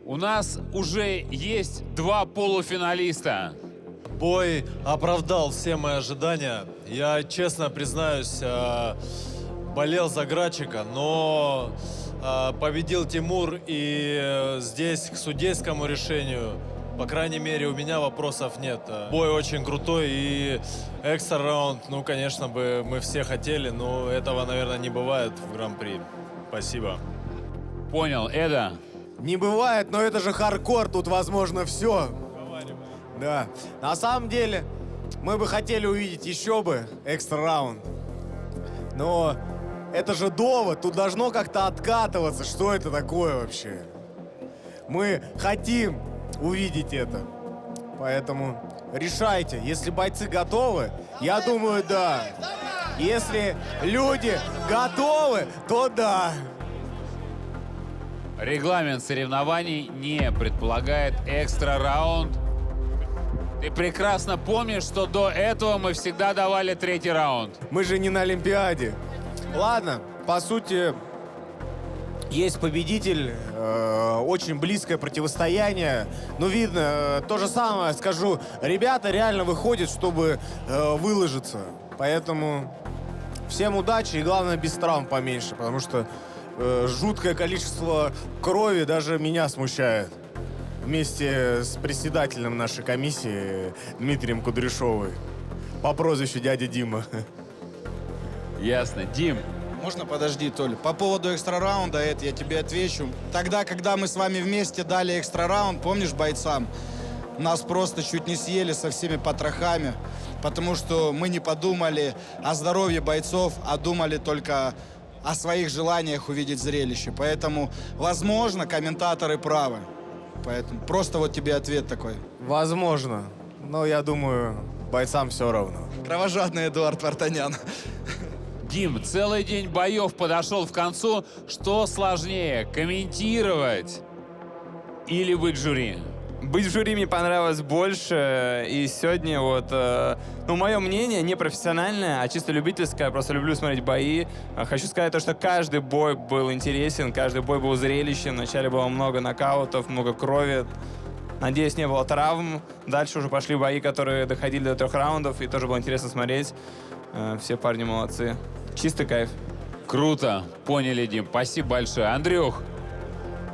У нас уже есть 2 полуфиналиста. Бой оправдал все мои ожидания. Я, честно признаюсь, болел за Грачика, но победил Тимур, и здесь к судейскому решению, по крайней мере, у меня вопросов нет. Бой очень крутой, и экстра раунд, ну, конечно бы, мы все хотели, но этого, наверное, не бывает в Гран-при. Спасибо. Понял, Эда? Не бывает, но это же хардкор, тут возможно все. Да. На самом деле, мы бы хотели увидеть еще бы экстра раунд. Но это же довод, тут должно как-то откатываться. Что это такое вообще? Мы хотим увидеть это. Поэтому решайте. Если бойцы готовы, я думаю, да. Если люди готовы, то да. Регламент соревнований не предполагает экстра раунд. Ты прекрасно помнишь, что до этого мы всегда давали 3-й раунд. Мы же не на Олимпиаде. Ладно, по сути, есть победитель, очень близкое противостояние. Ну, видно, то же самое скажу. Ребята реально выходят, чтобы выложиться. Поэтому всем удачи и, главное, без травм поменьше, потому что жуткое количество крови даже меня смущает. Вместе с председателем нашей комиссии Дмитрием Кудряшовым по прозвищу дядя Дима. Ясно. Дим. Можно подожди, Толь? По поводу экстра раунда, это я тебе отвечу. Тогда, когда мы с вами вместе дали экстра раунд, помнишь, бойцам, нас просто чуть не съели со всеми потрохами, потому что мы не подумали о здоровье бойцов, а думали только о своих желаниях увидеть зрелище. Поэтому, возможно, комментаторы правы. Поэтому просто вот тебе ответ такой. Возможно. Но я думаю, бойцам все равно. Кровожадный Эдуард Вартанян. Дим, целый день боев подошел к концу. Что сложнее, комментировать или быть в жюри? Быть в жюри мне понравилось больше, и сегодня вот, ну, мое мнение не профессиональное, а чисто любительское, просто люблю смотреть бои. Хочу сказать то, что каждый бой был интересен, каждый бой был зрелищен, вначале было много нокаутов, много крови. Надеюсь, не было травм. Дальше уже пошли бои, которые доходили до 3 раундов, и тоже было интересно смотреть. Все парни молодцы. Чистый кайф. Круто, поняли, Дим, спасибо большое. Андрюх,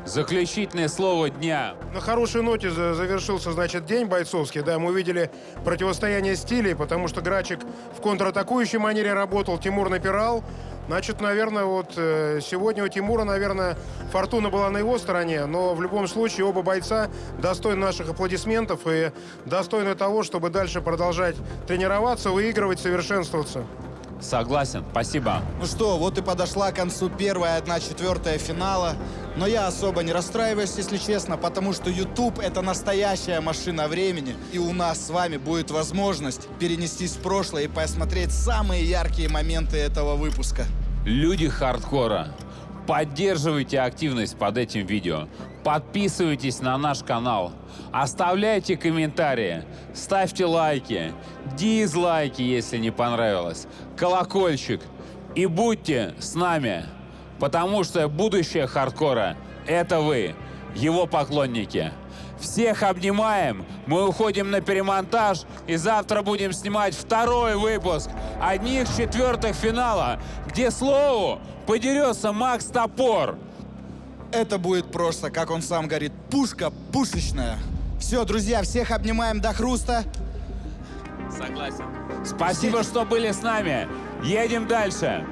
заключительное слово дня. На хорошей ноте завершился, значит, день бойцовский. Да, мы увидели противостояние стилей, потому что Грачик в контратакующей манере работал, Тимур напирал. Значит, наверное, вот сегодня у Тимура, наверное, фортуна была на его стороне, но в любом случае оба бойца достойны наших аплодисментов и достойны того, чтобы дальше продолжать тренироваться, выигрывать, совершенствоваться. Согласен, спасибо. Ну что, вот и подошла к концу первая 1/4 финала. Но я особо не расстраиваюсь, если честно, потому что YouTube — это настоящая машина времени. И у нас с вами будет возможность перенестись в прошлое и посмотреть самые яркие моменты этого выпуска. Люди хардкора, поддерживайте активность под этим видео. Подписывайтесь на наш канал. Оставляйте комментарии. Ставьте лайки. Дизлайки, если не понравилось. Колокольчик. И будьте с нами. Потому что будущее хардкора — это вы, его поклонники. Всех обнимаем. Мы уходим на перемонтаж. И завтра будем снимать 2-й выпуск 1/4 финала, где слову подерется Макс Топор. Это будет просто, как он сам говорит, пушка пушечная. Все, друзья, всех обнимаем до хруста. Согласен. Спасибо, что были с нами. Едем дальше.